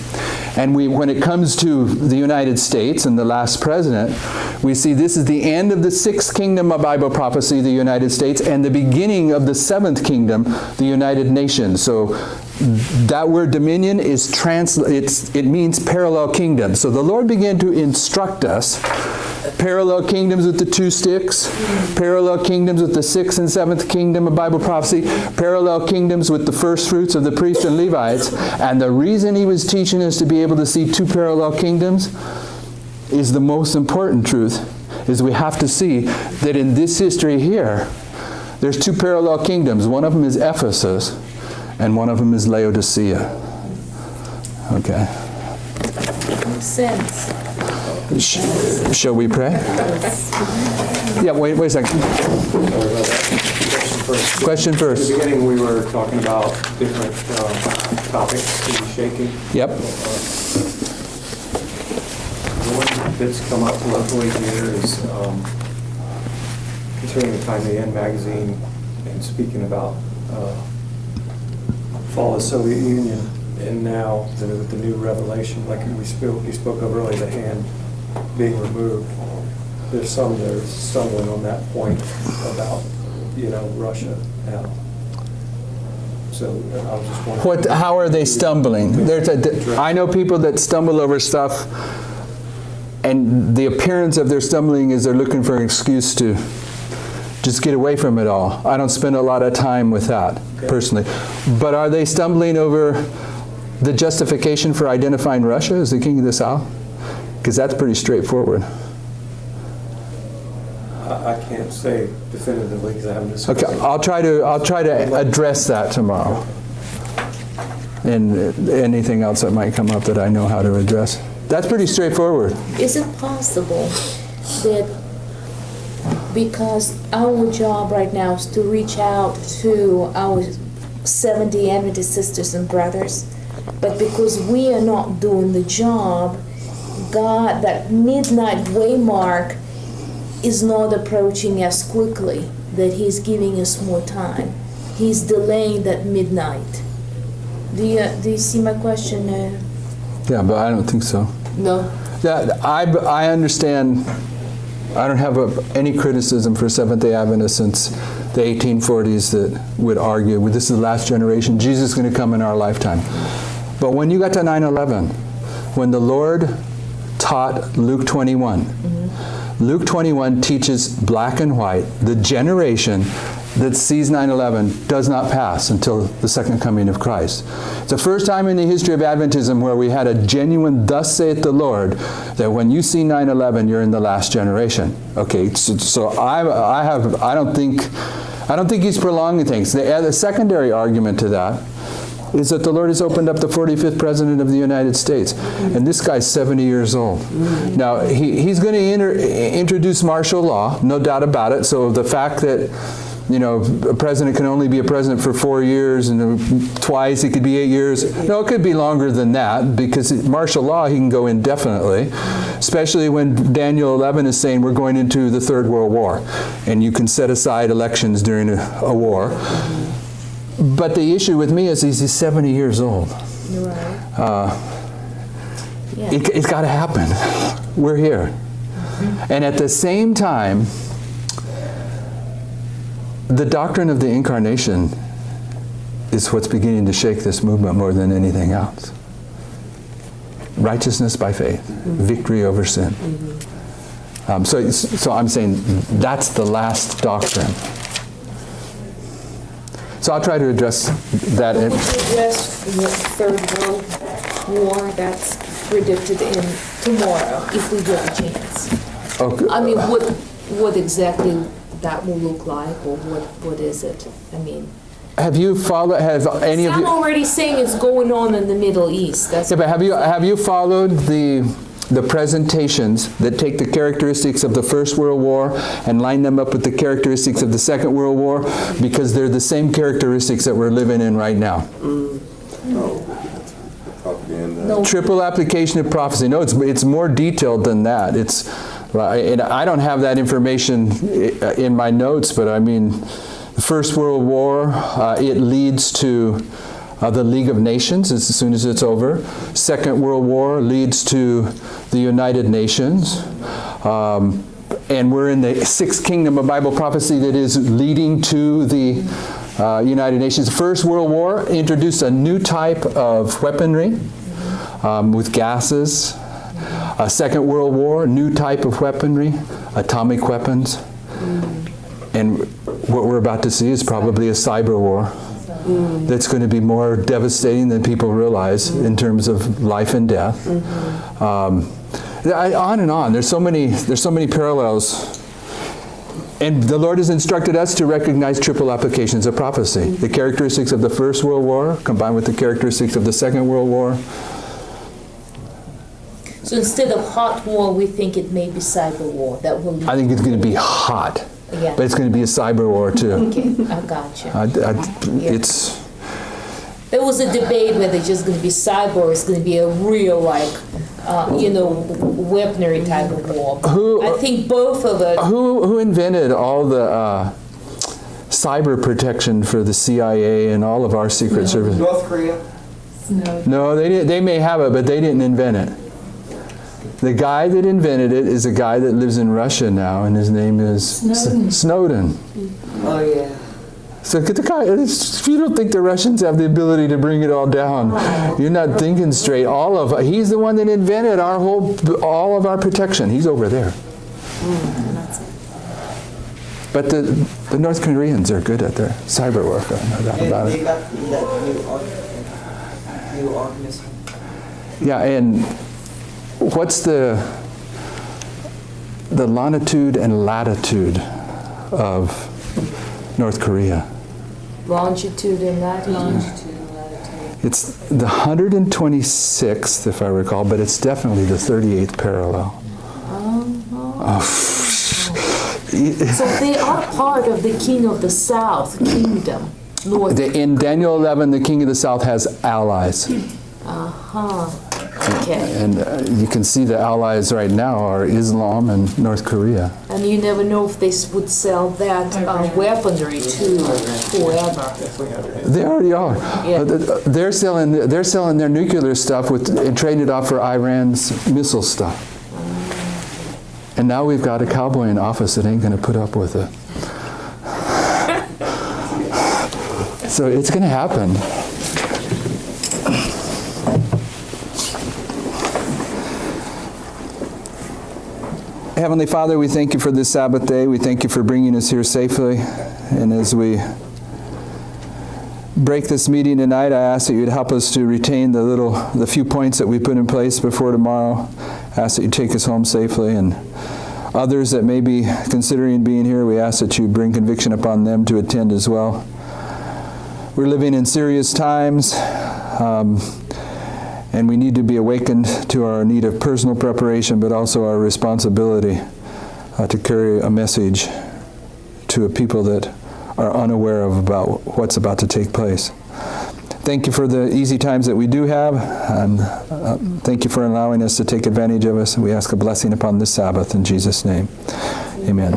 And when it comes to the United States and the last president, we see this is the end of the sixth kingdom of Bible prophecy, the United States, and the beginning of the seventh kingdom, the United Nations. So that word dominion it means parallel kingdom. So the Lord began to instruct us. Parallel kingdoms with the two sticks, parallel kingdoms with the sixth and seventh kingdom of Bible prophecy, parallel kingdoms with the first fruits of the priests and Levites. And the reason he was teaching us to be able to see two parallel kingdoms is the most important truth, is we have to see that in this history here, there's two parallel kingdoms. One of them is Ephesus, and one of them is Laodicea. Okay. Makes sense. Shall we pray? Yeah, wait a second. Question first. In the beginning, we were talking about different topics to be shaking. Yep. The one that's come up locally here is concerning the Time to End magazine and speaking about fall of the Soviet Union. And now, the new revelation, like you spoke of earlier, the hand being removed. There's some that are stumbling on that point about, Russia now. So I was just wondering. How are they stumbling? I know people that stumble over stuff, and the appearance of their stumbling is they're looking for an excuse to just get away from it all. I don't spend a lot of time with that, personally. But are they stumbling over the justification for identifying Russia as the king of the South? Because that's pretty straightforward. I can't say definitively because I haven't discussed Okay, it. I'll try to address that tomorrow. And anything else that might come up that I know how to address. That's pretty straightforward. Is it possible that because our job right now is to reach out to our 70 Adventist sisters and brothers, but because we are not doing the job, God, that midnight waymark is not approaching as quickly, that He's giving us more time. He's delaying that midnight. Do you see my question? Yeah, but I don't think so. No. Yeah, I understand. I don't have any criticism for Seventh-day Adventists since the 1840s that would argue, well, this is the last generation, Jesus is going to come in our lifetime. But when you got to 9/11, when the Lord taught Luke 21, Luke 21 teaches black and white, the generation that sees 9/11 does not pass until the second coming of Christ. It's the first time in the history of Adventism where we had a genuine "Thus saith the Lord," that when you see 9/11, you're in the last generation. Okay, so I don't think he's prolonging things. The secondary argument to that is that the Lord has opened up the 45th President of the United States. And this guy's 70 years old. Now, he's going to introduce martial law, no doubt about it. So the fact that, a president can only be a president for 4 years, and twice it could be 8 years. No, it could be longer than that, because martial law, he can go indefinitely, especially when Daniel 11 is saying we're going into the Third World War, and you can set aside elections during a war. But the issue with me is he's 70 years old. You're right. Yeah. It's got to happen. We're here. And at the same time, the doctrine of the incarnation is what's beginning to shake this movement more than anything else. Righteousness by faith, victory over sin. So I'm saying that's the last doctrine. So I'll try to address that. Would you address the Third World War that's predicted in tomorrow, if we get a chance? Okay. I mean, what exactly that will look like, or what is it? I mean, have you followed? Have any of I'm you? already saying it's going on in the Middle East. That's Yeah, but have you followed the presentations that take the characteristics of the First World War and line them up with the characteristics of the Second World War, because they're the same characteristics that we're living in right now? no. Triple application of prophecy. No, it's more detailed than that. And I don't have that information in my notes, but I mean, the First World War, it leads to the League of Nations as soon as it's over. Second World War leads to the United Nations. And we're in the sixth kingdom of Bible prophecy that is leading to the United Nations. The First World War introduced a new type of weaponry with gases. Second World War, new type of weaponry, atomic weapons. And what we're about to see is probably a cyber war. That's going to be more devastating than people realize in terms of life and death. On and on. There's so many parallels. And the Lord has instructed us to recognize triple applications of prophecy. The characteristics of the First World War combined with the characteristics of the Second World War. So instead of hot war, we think it may be cyber war. That will. I think it's going to be hot. Yeah. But it's going to be a cyber war too. Okay, I got you. It's. There was a debate whether it's just going to be cyber or it's going to be a real, weaponry type of war. I think both of it. Who invented all the cyber protection for the CIA and all of our secret services? North Korea. Snowden. No, they may have it, but they didn't invent it. The guy that invented it is a guy that lives in Russia now, and his name is Snowden. Oh, yeah. So get the guy. If you don't think the Russians have the ability to bring it all down, you're not thinking straight. He's the one that invented all of our protection. He's over there. But the North Koreans are good at their cyber warfare. No doubt about They it. got that new organism. Yeah, and what's the longitude and latitude of North Korea? Longitude and latitude. It's the 126th, if I recall, but it's definitely the 38th parallel. So they are part of the King of the South kingdom. North. In Daniel 11, the King of the South has allies. Okay. And you can see the allies right now are Islam and North Korea. And you never know if they would sell that weaponry to whoever. They already are. Yeah. They're selling their nuclear stuff and trading it off for Iran's missile stuff. And now we've got a cowboy in office that ain't going to put up with it. So it's going to happen. Heavenly Father, we thank you for this Sabbath day. We thank you for bringing us here safely. And as we break this meeting tonight, I ask that you'd help us to retain the few points that we put in place before tomorrow. I ask that you take us home safely, and others that may be considering being here, we ask that you bring conviction upon them to attend as well. We're living in serious times, and we need to be awakened to our need of personal preparation, but also our responsibility to carry a message to a people that are unaware of about what's about to take place. Thank you for the easy times that we do have, and thank you for allowing us to take advantage of us. We ask a blessing upon this Sabbath in Jesus' name. Amen.